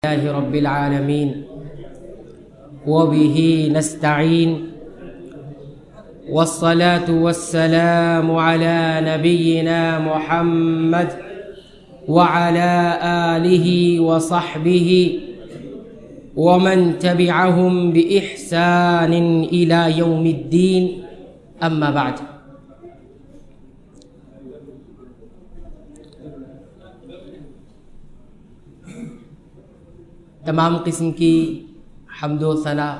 لله رب العالمين وبه نستعين والصلاة والسلام على نبينا محمد وعلى آله وصحبه ومن تبعهم بإحسان إلى يوم الدين أما بعد. تمام قسم کی حمد و ثنا،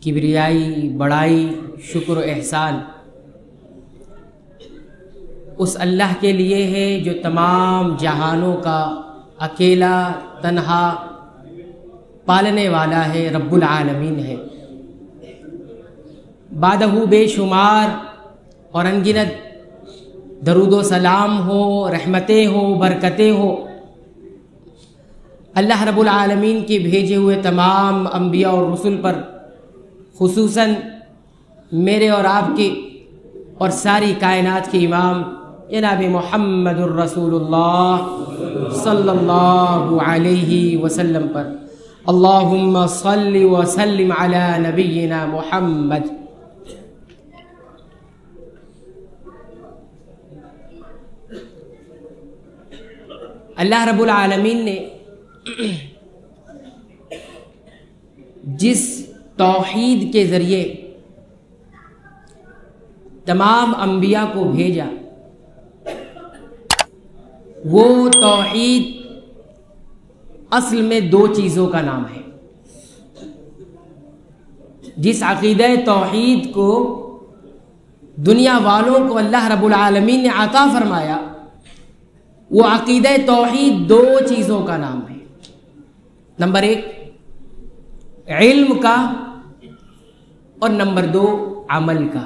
کبریائی، بڑائی، شکر و احسان اس اللہ کے لیے ہے جو تمام جہانوں کا اکیلا تنہا پالنے والا ہے، رب العالمین ہے. بعدہ بے شمار اور انگنت درود و سلام ہو، رحمتیں ہو، برکتیں ہو اللہ رب العالمین کے بھیجے ہوئے تمام انبیاء اور رسل پر، خصوصاً میرے اور آپ کے اور ساری کائنات کے امام جناب محمد الرسول اللہ صلی اللہ علیہ وسلم پر. اللہم صل وسلم علی نبینا محمد. اللہ رب العالمین نے جس توحید کے ذریعے تمام انبیاء کو بھیجا، وہ توحید اصل میں دو چیزوں کا نام ہے. جس عقیدہ توحید کو دنیا والوں کو اللہ رب العالمین نے عطا فرمایا، وہ عقیدہ توحید دو چیزوں کا نام ہے. نمبر ایک علم کا اور نمبر دو عمل کا.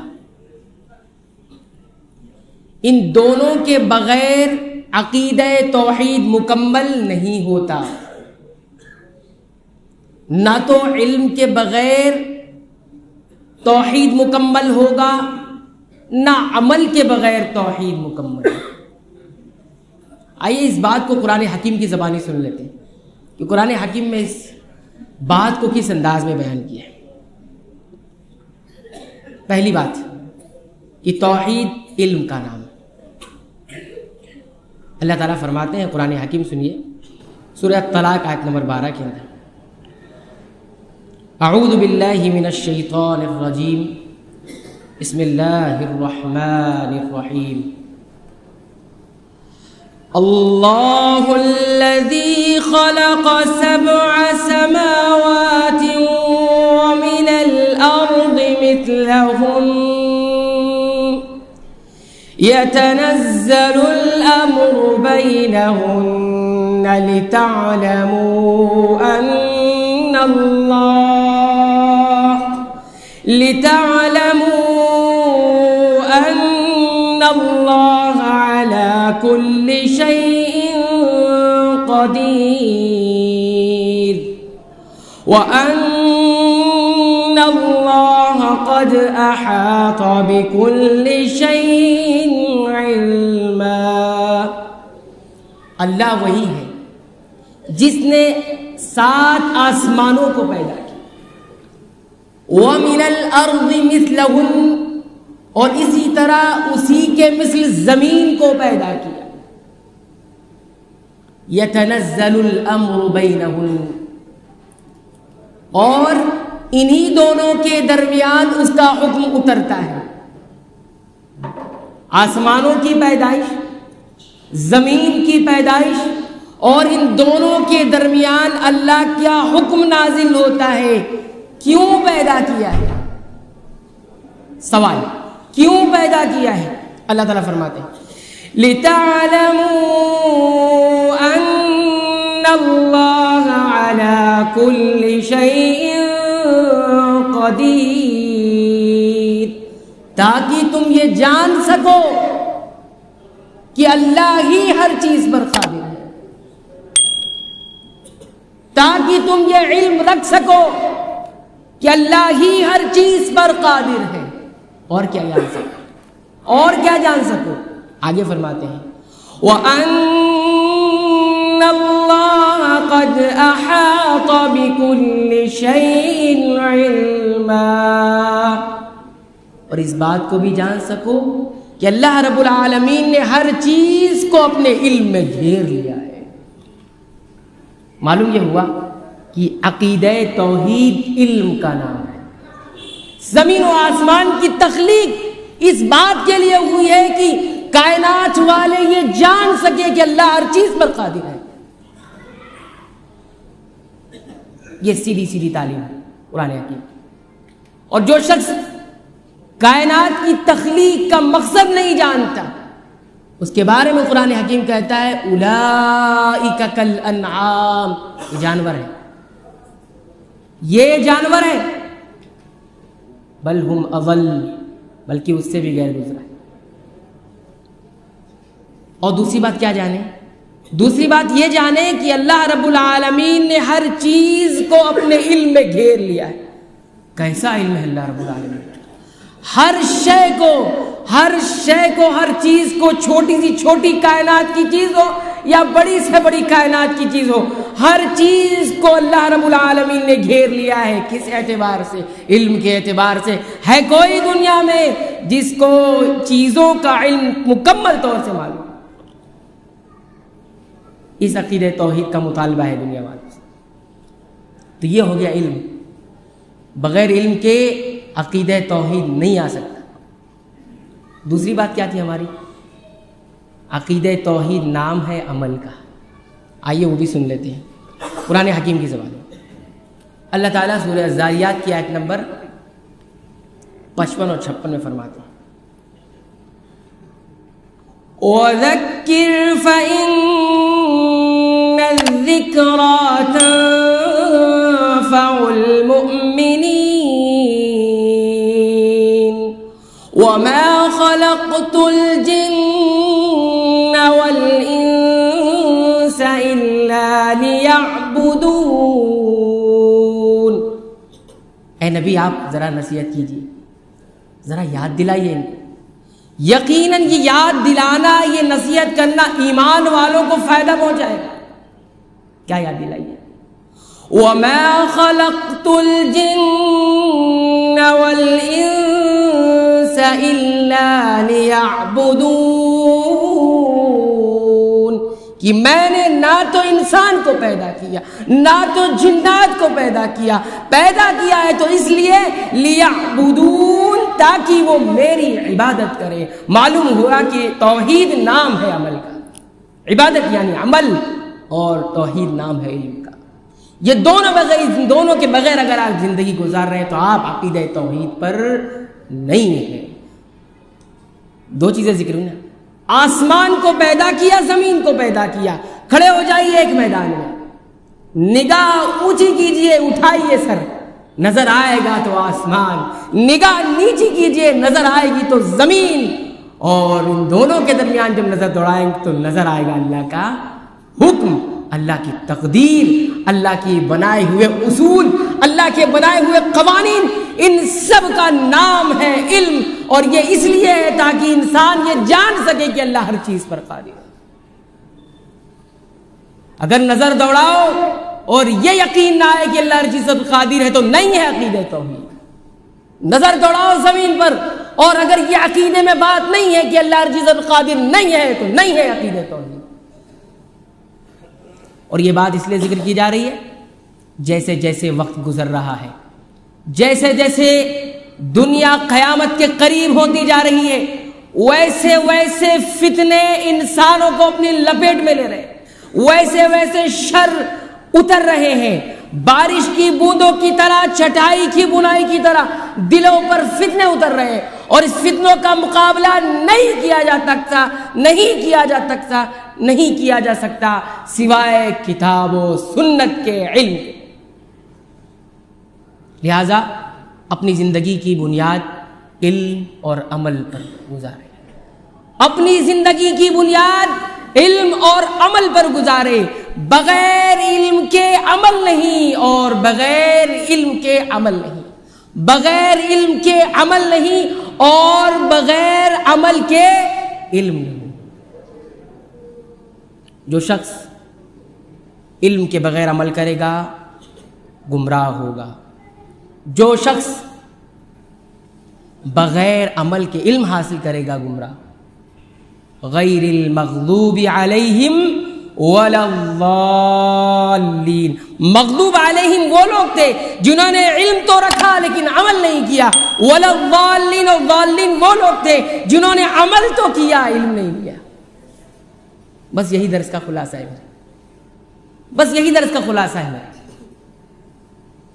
ان دونوں کے بغیر عقیدہ توحید مکمل نہیں ہوتا. نہ تو علم کے بغیر توحید مکمل ہوگا، نہ عمل کے بغیر توحید مکمل ہوگا. آئیے اس بات کو قرآن حکیم کی زبانی سن لیتے ہیں کہ قرآن حکیم میں اس بات کو کس انداز میں بیان کیا ہے. پہلی بات کہ توحید علم کا نام. اللہ تعالیٰ فرماتے ہیں، قرآن حکیم سنیے، سورہ طلاق آیت نمبر 12 کے اندر، اعوذ باللہ من الشیطان الرجیم، بسم اللہ الرحمن الرحیم. اللہ الذی خلق سبع سماوات ومن الارض مثلہن يتنزل الأمر بينهن لتعلموا أن الله على كل شيء قدير وأن الله قد أحاط بكل شيء علما. اللہ وہی ہے جس نے 7 آسمانوں کو پیدا کیا، وَمِنَ الْأَرْضِ مِثْلَهُنْ، اور اسی طرح اسی کے مثل زمین کو پیدا کیا. يَتَنَزَّلُ الْأَمْرُ بَيْنَهُنْ، اور انہی دونوں کے درمیان اس کا حکم اترتا ہے. آسمانوں کی پیدائش، زمین کی پیدائش، اور ان دونوں کے درمیان اللہ کیا حکم نازل ہوتا ہے. کیوں پیدا کیا ہے؟ سوال، کیوں پیدا کیا ہے؟ اللہ تعالیٰ فرماتے ہیں لِتَعْلَمُوا أَنَّ اللَّهَ عَلَى كُلِّ شَيْءٍ قَدِيرٌ، تاکہ تم یہ جان سکو کہ اللہ ہی ہر چیز پر قادر ہے، تاکہ تم یہ علم رکھ سکو کہ اللہ ہی ہر چیز پر قادر ہے. اور کیا جان سکو؟ اور کیا جان سکو؟ آگے فرماتے ہیں وَأَنَّ اللَّهَ وقد احاط بكل شيء علما. اور اس بات کو بھی جان سکو کہ اللہ رب العالمین نے ہر چیز کو اپنے علم میں گھیر لیا ہے. معلوم یہ ہوا کہ عقیدہ توحید علم کا نام ہے. زمین و آسمان کی تخلیق اس بات کے لیے ہوئی ہے کہ کائنات والے یہ جان سکے کہ اللہ ہر چیز پر قادر ہے. یہ سیدھی سیدھی تعلیم ہے قرآن حکیم. اور جو شخص کائنات کی تخلیق کا مقصد نہیں جانتا اس کے بارے میں قرآن حکیم کہتا ہے اولئک کالانعام. یہ جانور ہے، یہ جانور ہے، بل ہم اضل، بلکہ اس سے بھی غیر گزرا ہے. اور دوسری بات کیا جانے؟ دوسری بات یہ جانے کہ اللہ رب العالمین نے ہر چیز کو اپنے علم میں گھیر لیا ہے. کیسا علم ہے اللہ رب العالمین؟ ہر شے کو، ہر چیز کو، چھوٹی سی چھوٹی کائنات کی چیز ہو یا بڑی سے بڑی کائنات کی چیز ہو، ہر چیز کو اللہ رب العالمین نے گھیر لیا ہے. کس اعتبار سے؟ علم کے اعتبار سے. ہے کوئی دنیا میں جس کو چیزوں کا علم مکمل طور سے معلوم؟ اس عقیدہ توحید کا مطالبہ ہے دنیا والوں سے. تو یہ ہو گیا علم. بغیر علم کے عقیدہ توحید نہیں آ سکتا. دوسری بات کیا تھی ہماری؟ عقیدہ توحید نام ہے عمل کا. آئیے وہ بھی سن لیتے ہیں قرآن حکیم کی زبان میں. اللہ تعالیٰ سورہ الذاریات کی آیت نمبر 55 اور 56 میں فرماتے ہیں وَذَكِّرْ فَإِنَّ الذِّكْرَى تَنفَعُ الْمُؤْمِنِينَ وَمَا خَلَقْتُ الْجِنَّ وَالْإِنسَ إِلَّا لِيَعْبُدُونَ. اے نبی آپ ذرا نصیحت کیجیے، ذرا یاد دلائیے ان کو. یقیناً یہ یاد دلانا، یہ نصیحت کرنا ایمان والوں کو فائدہ پہنچائے گا. کیا یاد دلائیے؟ وَمَا خَلَقْتُ الْجِنَّ وَالْإِنسَ إِلَّا لِيَعْبُدُونَ. کہ میں نے نہ تو انسان کو پیدا کیا نہ تو جنات کو پیدا کیا ہے تو اس لیے لیعبدون، تاکہ وہ میری عبادت کرے. معلوم ہوا کہ توحید نام ہے عمل کا. عبادت یعنی عمل اور توحید نام ہے علم کا. یہ دونوں کے بغیر اگر آپ زندگی گزار رہے ہیں تو آپ عقیدہ توحید پر نہیں ہیں. دو چیزیں ذکر ہوئی نا. آسمان کو پیدا کیا، زمین کو پیدا کیا. کھڑے ہو جائیے ایک میدان میں، نگاہ اونچی کیجئے، اٹھائیے سر، نظر آئے گا تو آسمان. نگاہ نیچی کیجئے، نظر آئے گی تو زمین. اور ان دونوں کے درمیان جب نظر دوڑائیں گے تو نظر آئے گا اللہ کا حکم، اللہ کی تقدیر، اللہ کی بنائے ہوئے اصول، اللہ کے بنائے ہوئے قوانین. ان سب کا نام ہے علم. اور یہ اس لیے ہے تاکہ انسان یہ جان سکے کہ اللہ ہر چیز پر قادر ہے. اگر نظر دوڑاؤ اور یہ یقین نہ آئے کہ اللہ ہر چیز پر قادر ہے تو نہیں ہے عقیدہ توحید. نظر دوڑاؤ زمین پر اور اگر یہ عقیدے میں بات نہیں ہے کہ اللہ ہر چیز پر قادر نہیں ہے تو نہیں ہے عقیدہ توحید. اور یہ بات اس لیے ذکر کی جا رہی ہے جیسے جیسے وقت گزر رہا ہے، جیسے جیسے دنیا قیامت کے قریب ہوتی جا رہی ہے، ویسے ویسے فتنے انسانوں کو اپنی لپیٹ میں لے رہے ہیں، ویسے ویسے شر اتر رہے ہیں. بارش کی بوندوں کی طرح، چٹائی کی بنائی کی طرح دلوں پر فتنے اتر رہے ہیں. اور اس فتنوں کا مقابلہ نہیں کیا جا سکتا سوائے کتاب و سنت کے علم کے. لہذا اپنی زندگی کی بنیاد علم اور عمل پر گزارے. اپنی زندگی کی بنیاد علم اور عمل پر گزارے. بغیر علم کے عمل نہیں اور بغیر علم کے عمل نہیں. بغیر علم کے عمل نہیں اور بغیر عمل کے علم نہیں. جو شخص علم کے بغیر عمل کرے گا گمراہ ہوگا. جو شخص بغیر عمل کے علم حاصل کرے گا گمراہ. غیر المغضوب علیہم ولا الضالین. مغضوب علیہم وہ لوگ تھے جنہوں نے علم تو رکھا لیکن عمل نہیں کیا. ولا الضالین، اور ضالین وہ لوگ تھے جنہوں نے عمل تو کیا علم نہیں کیا. بس یہی درس کا خلاصہ ہے میرا. بس یہی درس کا خلاصہ ہے میرا.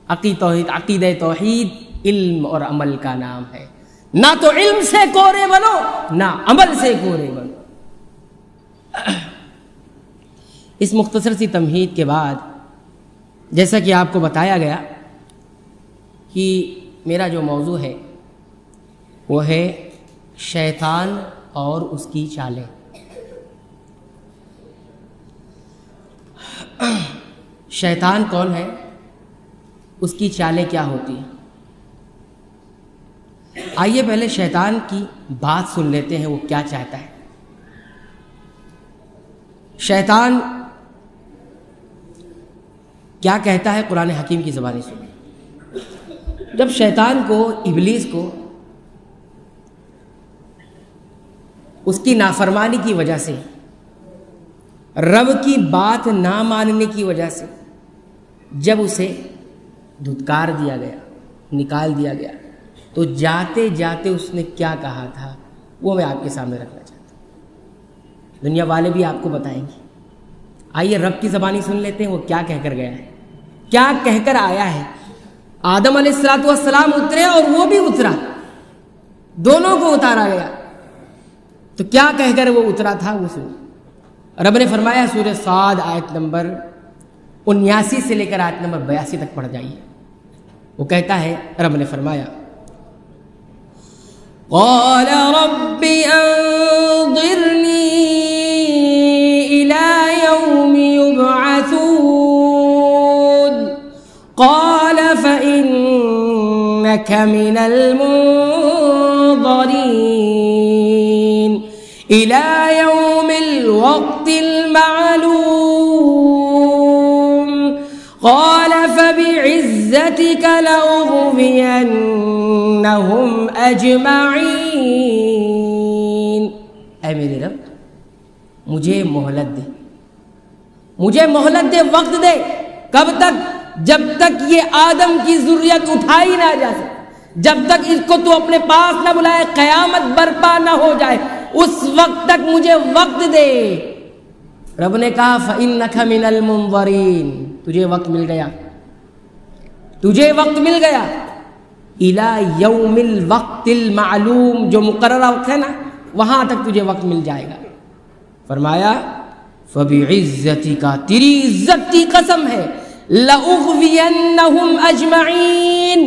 عقیدہ توحید علم اور عمل کا نام ہے. نہ تو علم سے کورے بنو نہ عمل سے کورے بنو. اس مختصر سی تمہید کے بعد جیسا کہ آپ کو بتایا گیا کہ میرا جو موضوع ہے وہ ہے شیطان اور اس کی چالیں. شیطان کون ہے؟ اس کی چالیں کیا ہوتی ہیں؟ آئیے پہلے شیطان کی بات سن لیتے ہیں وہ کیا چاہتا ہے. شیطان کیا کہتا ہے قرآن حکیم کی زبانی سنیں. جب شیطان کو، ابلیس کو اس کی نافرمانی کی وجہ سے، رب کی بات نہ ماننے کی وجہ سے جب اسے دھتکار دیا گیا، نکال دیا گیا، تو جاتے جاتے اس نے کیا کہا تھا وہ میں آپ کے سامنے رکھنا چاہتا ہوں. دنیا والے بھی آپ کو بتائیں گے. آئیے رب کی زبانی سن لیتے ہیں وہ کیا کہہ کر گیا ہے، کیا کہہ کر آیا ہے. آدم علیہ السلام اترے اور وہ بھی اترا، دونوں کو اتارا گیا. تو کیا کہہ کر وہ اترا تھا وہ سن. رب نے فرمایا سورہ صاد آیت نمبر 79 سے لے کر آیت نمبر 82 تک پڑھ جائیے. وہ کہتا ہے، رب نے فرمایا قال رب انظرنی الى يوم يبعثون قال فإنك من المنظرين إلى يوم الوقت المعلوم قال فبعزتك لأغوينهم أجمعين. اے میرے رب مجھے مہلت دے، مجھے مہلت دے، وقت دے. کب تک؟ جب تک یہ آدم کی ذریت اٹھائی نہ جا سکے، جب تک اس کو تو اپنے پاس نہ بلائے، قیامت برپا نہ ہو جائے، اس وقت تک مجھے وقت دے. رب نے کہا فَإِنَّكَ مِنَ الْمُنظَرِينَ. تجھے وقت مل گیا، تجھے وقت مل گیا. إِلَى يَوْمِ الْوَقْتِ الْمَعْلُومِ، جو مقررہ وقت ہے نا وہاں تک تجھے وقت مل جائے گا. فرمایا فَبِعِزَّتِكَ، تیری عزت کی قسم ہے، لَأُغْوِيَنَّهُمْ أَجْمَعِينَ،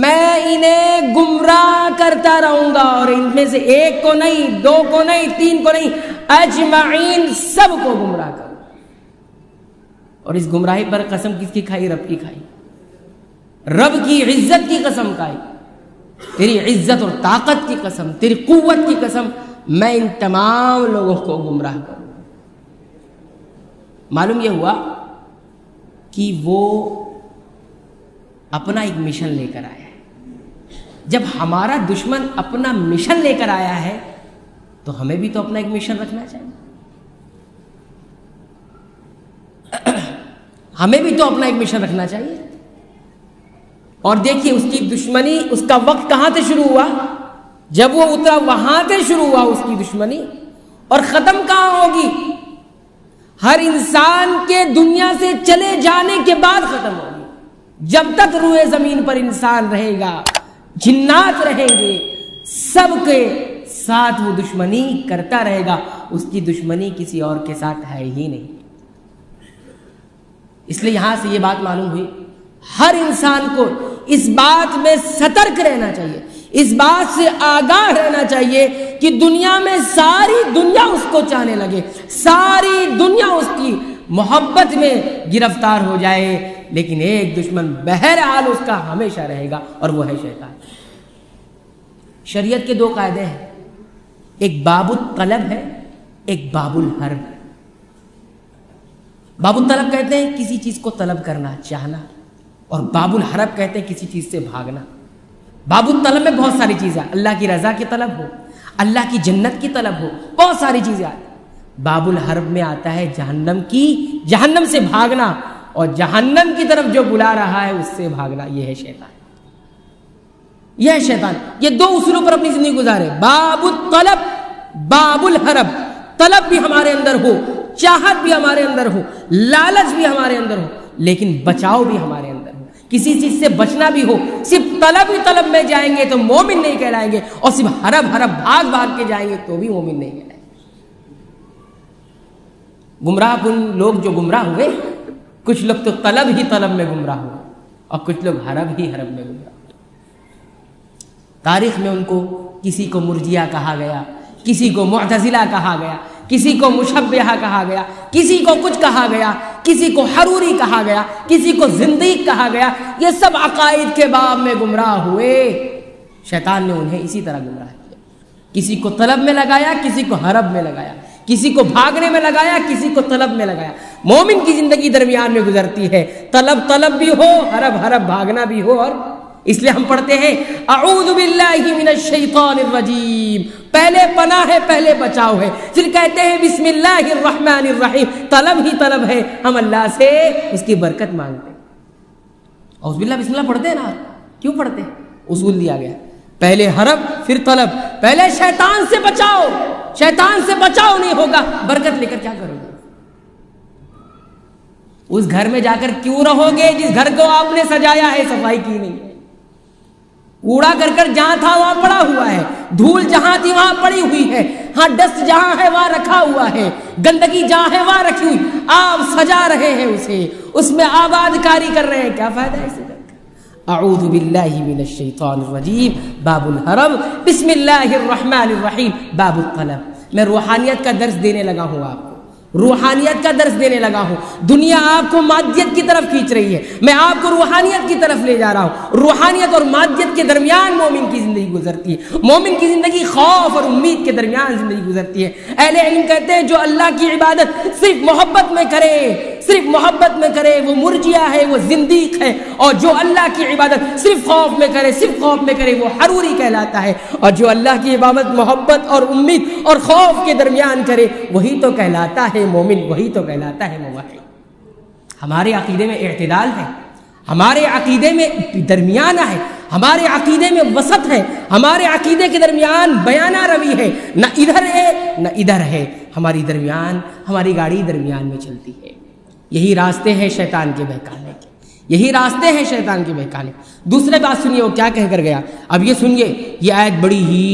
میں انہیں گمراہ کرتا رہوں گا. اور ان میں سے ایک کو نہیں، دو کو نہیں، تین کو نہیں، اجمعین سب کو گمراہ کروں. اور اس گمراہی پر قسم کس کی کھائی؟ رب کی کھائی. رب کی عزت کی قسم کھائی. تیری عزت اور طاقت کی قسم، تیری قوت کی قسم، میں ان تمام لوگوں کو گمراہ کروں. معلوم یہ ہوا کہ وہ اپنا ایک مشن لے کر آیا ہے. جب ہمارا دشمن اپنا مشن لے کر آیا ہے تو ہمیں بھی تو اپنا ایک مشن رکھنا چاہیے. ہمیں بھی تو اپنا ایک مشن رکھنا چاہیے. اور دیکھیے اس کی دشمنی، اس کا وقت کہاں سے شروع ہوا؟ جب وہ اترا وہاں سے شروع ہوا اس کی دشمنی. اور ختم کہاں ہوگی؟ ہر انسان کے دنیا سے چلے جانے کے بعد ختم ہوگی. جب تک روئے زمین پر انسان رہے گا، جنات رہیں گے، سب کے ساتھ وہ دشمنی کرتا رہے گا. اس کی دشمنی کسی اور کے ساتھ ہے ہی نہیں. اس لیے یہاں سے یہ بات معلوم ہوئی، ہر انسان کو اس بات میں سترک رہنا چاہیے، اس بات سے آگاہ رہنا چاہیے کہ دنیا میں ساری دنیا اس کو چاہنے لگے، ساری دنیا اس کی محبت میں گرفتار ہو جائے، لیکن ایک دشمن بہرحال اس کا ہمیشہ رہے گا اور وہ ہے شیطان. شریعت کے دو قاعدے ہیں، ایک باب الطلب ہے، ایک باب الحرب ہے. باب الطلب کہتے ہیں کسی چیز کو طلب کرنا، چاہنا، اور باب الحرب کہتے ہیں کسی چیز سے بھاگنا۔ باب الطلب میں بہت ساری چیزیں، اللہ کی رضا کی طلب ہو، اللہ کی جنت کی طلب ہو، بہت ساری چیزیں آتی۔ باب الحرب میں آتا ہے جہنم سے بھاگنا، اور جہنم کی طرف جو بلا رہا ہے اس سے بھاگنا۔ یہ ہے شیطان، یہ ہے شیطان۔ یہ دو اصولوں پر اپنی زندگی گزارے، باب الطلب، باب الحرب۔ طلب بھی ہمارے اندر ہو، چاہت بھی ہمارے اندر ہو، لالچ بھی ہمارے اندر ہو، لیکن بچاؤ بھی ہمارے اندر ہو، کسی چیز سے بچنا بھی ہو۔ صرف طلب ہی طلب میں جائیں گے تو مومن نہیں کہلائیں گے، اور صرف حرب بھاگ کے جائیں گے تو بھی مومن نہیں کہلائیں گے۔ گمراہ کن لوگ جو گمراہ ہوئے، کچھ لوگ تو طلب ہی طلب میں گمراہ ہوئے، اور کچھ لوگ حرب ہی حرب میں گمراہ ہوئے۔ تاریخ میں ان کو کسی کو مرجیہ کہا گیا، کسی کو معتزلہ کہا گیا، کسی کو مشبہہ کہا گیا، کسی کو کچھ کہا گیا، کسی کو حروری کہا گیا، کسی کو زندیق کہا گیا۔ یہ سب عقائد کے باب میں گمراہ ہوئے، شیطان نے انہیں اسی طرح گمراہ کیا۔ کسی کو طلب میں لگایا، کسی کو حرب میں لگایا، کسی کو بھاگنے میں لگایا، کسی کو طلب میں لگایا۔ مومن کی زندگی درمیان میں گزرتی ہے، طلب بھی ہو، حرب بھاگنا بھی ہو۔ اور اس لیے ہم پڑھتے ہیں اعوذ باللہ من الشیطان الرجیم، پہلے پناہ ہے، پہلے بچاؤ ہے، پھر کہتے ہیں بسم اللہ الرحمن الرحیم۔ طلب ہی طلب ہے، ہم اللہ سے اس کی برکت مانگتے ہیں۔ اعوذ باللہ بسم اللہ پڑھتے ہیں نا، کیوں پڑھتے ہیں؟ اصول دیا گیا، پہلے حرب پھر طلب، پہلے شیطان سے بچاؤ، شیطان سے بچاؤ نہیں ہوگا، برکت لے کر کیا کرو گے؟ اس گھر میں جا کر کیوں رہو گے جس گھر کو آپ نے سجایا ہے، صفائی کی نہیں ہے، کوڑا کرکٹ جہاں تھا وہاں پڑا ہوا ہے، دھول جہاں تھی وہاں پڑی ہوئی ہے، ہاں ڈسٹ جہاں ہے وہاں رکھا ہوا ہے، گندگی جہاں ہے وہاں رکھی ہوئی، آپ سجا رہے ہیں اسے، اس میں آباد کاری کر رہے ہیں، کیا فائدہ ہے اسے؟ اعوذ باللہ من الشیطان الرجیم، باب الحرب، بسم اللہ الرحمن الرحیم، باب الطلب۔ میں روحانیت کا درس دینے لگا ہوں آپ کو، روحانیت کا درس دینے لگا ہوں۔ دنیا آپ کو مادیت کی طرف کھینچ رہی ہے، میں آپ کو روحانیت کی طرف لے جا رہا ہوں۔ روحانیت اور مادیت کے درمیان مومن کی زندگی گزرتی ہے، مومن کی زندگی خوف اور امید کے درمیان زندگی گزرتی ہے۔ اہل علم کہتے ہیں جو اللہ کی عبادت صرف محبت میں کرے، صرف محبت میں کرے، وہ مرجیہ ہے، وہ زندیق ہے، اور جو اللہ کی عبادت صرف خوف میں کرے، صرف خوف میں کرے، وہ حروری کہلاتا ہے، اور جو اللہ کی عبادت محبت اور امید اور خوف کے درمیان کرے وہی تو کہلاتا ہے مومن، وہی تو کہلاتا ہے موحد۔ ہمارے عقیدے میں اعتدال ہے، ہمارے عقیدے میں درمیانہ ہے، ہمارے عقیدے میں وسط ہے، ہمارے عقیدے کے درمیان بیانہ روی ہے، نہ ادھر ہے نہ ادھر ہے، ہماری گاڑی درمیان میں چلتی ہے۔ یہی راستے ہیں شیطان کے بہکانے کے، یہی راستے ہیں شیطان کے بہکانے۔ دوسرے بات سنیے وہ کیا کہہ کر گیا، اب یہ سنیے، یہ آیت بڑی ہی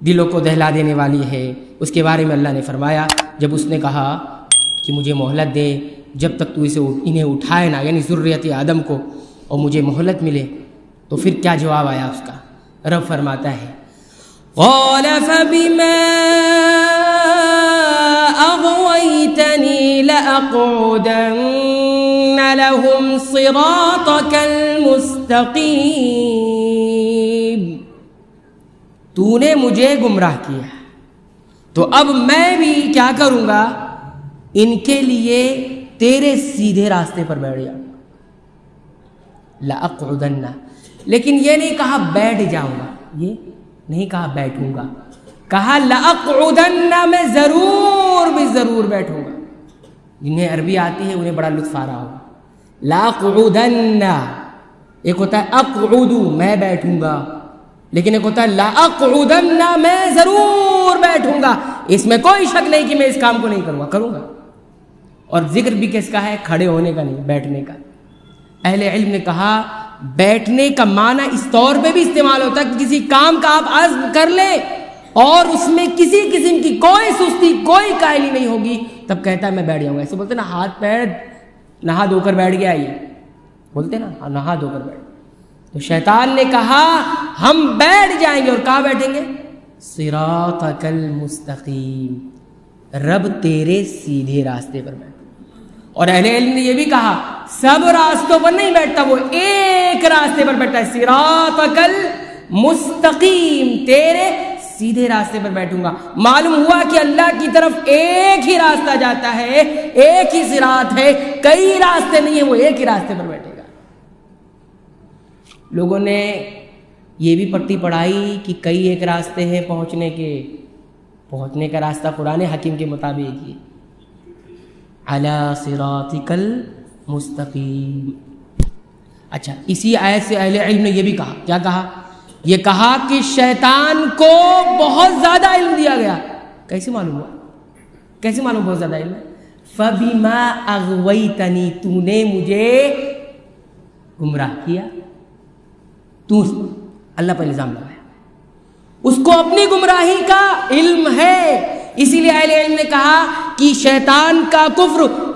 دلوں کو دہلا دینے والی ہے۔ اس کے بارے میں اللہ نے فرمایا، جب اس نے کہا کہ مجھے مہلت دے جب تک تو انہیں اٹھائے نا، یعنی ذریت آدم کو، اور مجھے مہلت ملے، تو پھر کیا جواب آیا اس کا؟ رب فرماتا ہے قال فبما اغويتني لأقعدن لهم صراطك المستقيم۔ تو نے مجھے گمراہ کیا تو اب میں بھی کیا کروں گا، ان کے لیے تیرے سیدھے راستے پر بیٹھ جاؤں گا۔ لأقعدن، لیکن یہ نہیں کہا بیٹھ جاؤں گا، یہ نہیں کہا بیٹھوں گا، کہا لأقعدن، میں ضرور بھی ضرور بیٹھوں گا۔ جنہیں عربی آتی ہے انہیں بڑا لطف آ رہا ہوگا۔ لأقعدن ایک ہوتا ہے اقعد، میں بیٹھوں گا، لیکن ایک ہوتا ہے لأقعدن، میں ضرور بیٹھوں گا۔ اس میں کوئی شک نہیں کہ میں اس کام کو نہیں کروں گا۔ اور ذکر بھی کس کا ہے؟ کھڑے ہونے کا نہیں، بیٹھنے کا۔ اہل علم نے کہا بیٹھنے کا معنی اس طور پہ بھی استعمال ہوتا ہے کہ کسی کام کا آپ عزم کر لیں اور اس میں کسی قسم کی کوئی سستی، کوئی کاہلی نہیں ہوگی، تب کہتا ہے میں بیٹھ جاؤں گا۔ ایسے بولتے نا ہاتھ پیر نہا دھو کر بیٹھ گیا، یہ بولتے نا نہا دھو کر بیٹھ۔ تو شیطان نے کہا ہم بیٹھ جائیں گے، اور کہاں بیٹھیں گے؟ صراطک المستقیم، رب تیرے سیدھے راستے پر بیٹھ۔ اور اہل علم نے یہ بھی کہا سب راستوں پر نہیں بیٹھتا، وہ ایک راستے پر بیٹھتا ہے، صراطک المستقیم، تیرے سیدھے راستے پر بیٹھوں گا۔ معلوم ہوا کہ اللہ کی طرف ایک ہی راستہ جاتا ہے، ایک ہی صراط ہے، کئی راستے نہیں ہیں، وہ ایک ہی راستے پر بیٹھے گا۔ لوگوں نے یہ بھی پٹی پڑھائی کہ کئی ایک راستے ہیں پہنچنے کا راستہ قرآن حکیم کے مطابق ہی علی صراطک المستقیم۔ اچھا، اسی آیت سے اہل علم نے یہ بھی کہا، کیا کہا؟ یہ کہا کہ شیطان کو بہت زیادہ علم دیا گیا۔ کیسے معلوم ہوا؟ کیسے معلوم بہت زیادہ علم؟ فَبِمَا أَغْوَيْتَنِي، تو نے مجھے گمراہ کیا۔ تو اللہ پر الزام لگایا، اس کو اپنی گمراہی کا علم ہے۔ اسی لیے اہل علم نے کہا کہ شیطان کا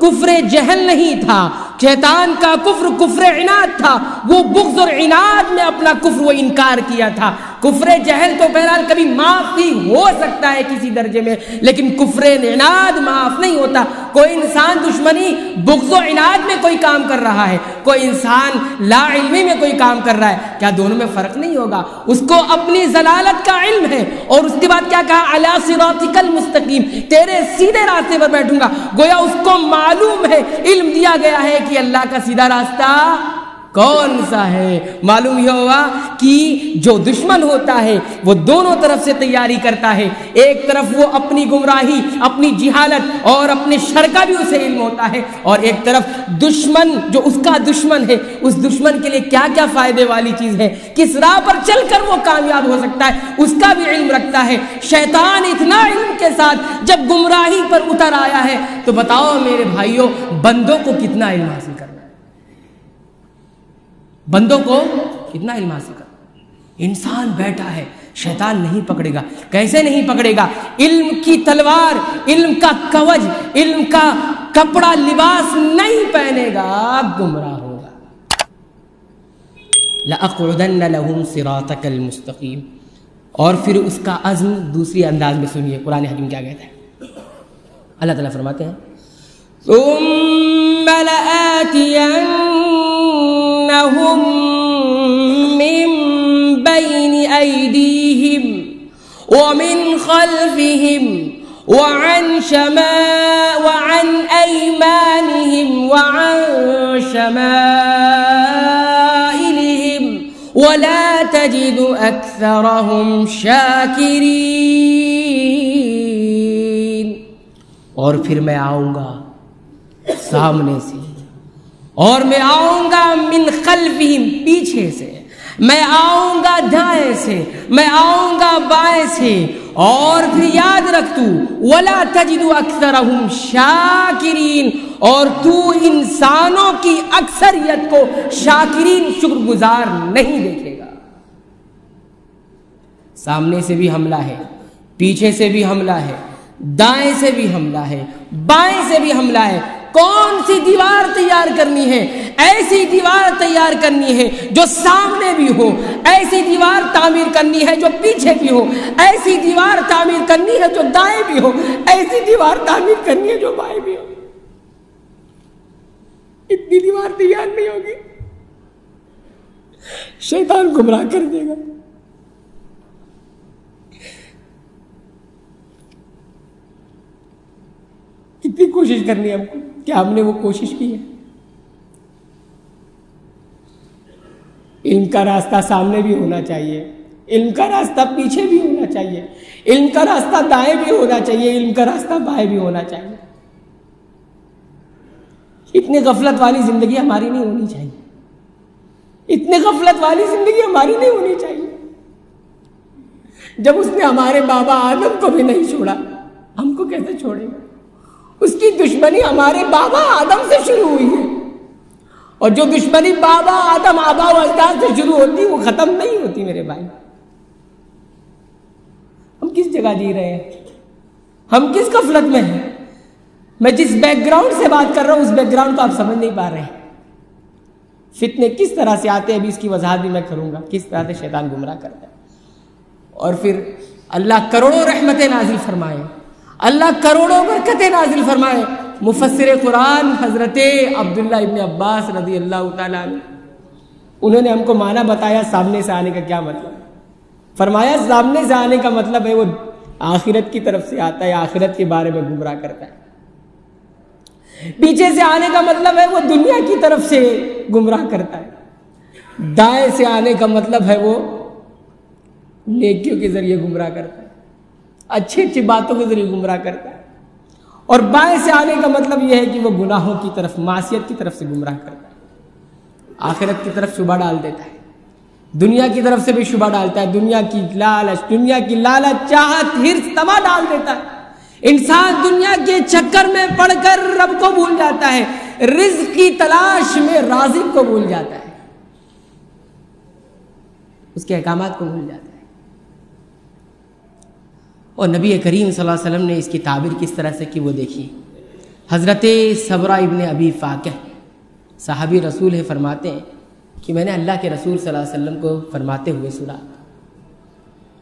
کفر جہل نہیں تھا، شیطان کا کفر عناد تھا۔ وہ بغض اور عناد میں اپنا کفر و انکار کیا تھا۔ کفر جہل تو بہرحال کبھی معاف ہی ہو سکتا ہے کسی درجے میں، لیکن کفر عناد معاف نہیں ہوتا۔ کوئی انسان دشمنی بغض و عناد میں کوئی کام کر رہا ہے، کوئی انسان لا علمی میں کوئی کام کر رہا ہے، کیا دونوں میں فرق نہیں ہوگا؟ اس کو اپنی ضلالت کا علم ہے، اور اس کے بعد کیا کہا؟ علی صراطک المستقیم، تیرے سیدھے راستے پر بیٹھوں گا۔ گویا اس کو معلوم ہے، علم دیا گیا ہے کہ اللہ کا سیدھا راستہ کون سا ہے۔ معلوم یہ ہوا کہ جو دشمن ہوتا ہے وہ دونوں طرف سے تیاری کرتا ہے، ایک طرف وہ اپنی گمراہی، اپنی جہالت اور اپنے شر کا بھی اسے علم ہوتا ہے، اور ایک طرف دشمن جو اس کا دشمن ہے، اس دشمن کے لیے کیا کیا فائدے والی چیز ہے، کس راہ پر چل کر وہ کامیاب ہو سکتا ہے، اس کا بھی علم رکھتا ہے۔ شیطان اتنا علم کے ساتھ جب گمراہی پر اتر آیا ہے تو بتاؤ میرے بھائیوں، بندوں کو کتنا علم حاصل کرنا ہے؟ بندوں کو کتنا علم حاصل کرنا؟ انسان بیٹھا ہے، شیطان نہیں پکڑے گا۔ کیسے نہیں پکڑے گا؟ علم کی تلوار، علم کا کوچ، علم کا کپڑا لباس نہیں پہنے گا، گمراہ ہوگا۔ لَأَقْعُدَنَّ لَهُمْ صِرَاطَكَ الْمُسْتَقِيمَ۔ اور پھر اس کا عزم دوسری انداز میں سنیے، قرآن حکیم کیا کہتا ہے؟ اللہ تعالیٰ فرماتے ہیں ثُمَّ لَآتِيَنَّهُمْ مِنْ بَيْنِ أَيْدِيهِمْ وَمِنْ خَلْفِهِمْ وَعَنْ أَيْمَانِهِمْ وَعَنْ شَمَائِلِهِمْ وَلَا تَجِدُ أَكْثَرَهُمْ شَاكِرِينَ۔ اور پھر میں آؤں گا سامنے سے، اور میں آؤں گا من خلفہم، پیچھے سے، میں آؤں گا دائیں سے، میں آؤں گا بائیں سے، اور پھر یاد رکھ تو وَلَا تَجِدُ أَكْثَرَهُمْ شَاكِرِينَ، اور تو انسانوں کی اکثریت کو شاکرین، شکر گزار نہیں دیکھے گا۔ سامنے سے بھی حملہ ہے، پیچھے سے بھی حملہ ہے، دائیں سے بھی حملہ ہے، بائیں سے بھی حملہ ہے۔ کون سی دیوار تیار کرنی ہے؟ ایسی دیوار تیار کرنی ہے جو سامنے بھی ہو، ایسی دیوار تعمیر کرنی ہے جو پیچھے بھی ہو، ایسی دیوار تعمیر کرنی ہے جو دائیں بھی ہو، ایسی دیوار تعمیر کرنی ہے جو بائیں بھی ہو۔ اتنی دیوار تیار نہیں ہوگی، شیطان گمراہ کر دے گا۔ کتنی کوشش کرنی ہے ہم کو؟ کیا ہم نے وہ کوشش کی ہے؟ علم کا راستہ سامنے بھی ہونا چاہیے، علم کا راستہ پیچھے بھی ہونا چاہیے، علم کا راستہ دائیں بھی ہونا چاہیے، علم کا راستہ بائیں بھی ہونا چاہیے۔ اتنی غفلت والی زندگی ہماری نہیں ہونی چاہیے، اتنی غفلت والی زندگی ہماری نہیں ہونی چاہیے۔ جب اس نے ہمارے بابا آدم کو بھی نہیں چھوڑا، ہم کو کیسے چھوڑے گا؟ اس کی دشمنی ہمارے بابا آدم سے شروع ہوئی ہے، اور جو دشمنی بابا آدم آبا و اجداد سے شروع ہوتی وہ ختم نہیں ہوتی میرے بھائی۔ ہم کس جگہ جی رہے ہیں؟ ہم کس غفلت میں ہیں؟ میں جس بیک گراؤنڈ سے بات کر رہا ہوں اس بیک گراؤنڈ کو آپ سمجھ نہیں پا رہے ہیں۔ فتنے کس طرح سے آتے ہیں ابھی اس کی وضاحت بھی میں کروں گا، کس طرح سے شیطان گمراہ کرتا ہے۔ اور پھر اللہ کروڑوں رحمتیں نازل فرمائے، اللہ کروڑوں برکتیں نازل فرمائے۔ مفسر قرآن حضرت عبداللہ ابن عباس رضی اللہ تعالیٰ عنہ، انہوں نے ہم کو معنی بتایا سامنے سے آنے کا کیا مطلب۔ فرمایا سامنے سے آنے کا مطلب ہے وہ آخرت کی طرف سے آتا ہے، آخرت کے بارے میں گمراہ کرتا ہے۔ پیچھے سے آنے کا مطلب ہے وہ دنیا کی طرف سے گمراہ کرتا ہے۔ دائیں سے آنے کا مطلب ہے وہ نیکیوں کے ذریعے گمراہ کرتا ہے، اچھی اچھی باتوں کے ذریعے گمراہ کرتا ہے۔ اور بائیں سے آنے کا مطلب یہ ہے کہ وہ گناہوں کی طرف، معصیت کی طرف سے گمراہ کرتا ہے، آخرت کی طرف شبہ ڈال دیتا ہے، دنیا کی طرف سے بھی شبہ ڈالتا ہے، دنیا کی لالچ، چاہت، ہرس، طمع ڈال دیتا ہے۔ انسان دنیا کے چکر میں پڑ کر رب کو بھول جاتا ہے، رزق کی تلاش میں رازق کو بھول جاتا ہے، اس کے احکامات کو بھول جاتا ہے۔ اور نبی کریم صلی اللہ علیہ وسلم نے اس کی تعبیر کس طرح سے کی وہ دیکھیے۔ حضرت صبرہ ابن ابی فاقہ صحابی رسول ہے، فرماتے ہیں کہ میں نے اللہ کے رسول صلی اللہ علیہ وسلم کو فرماتے ہوئے سنا۔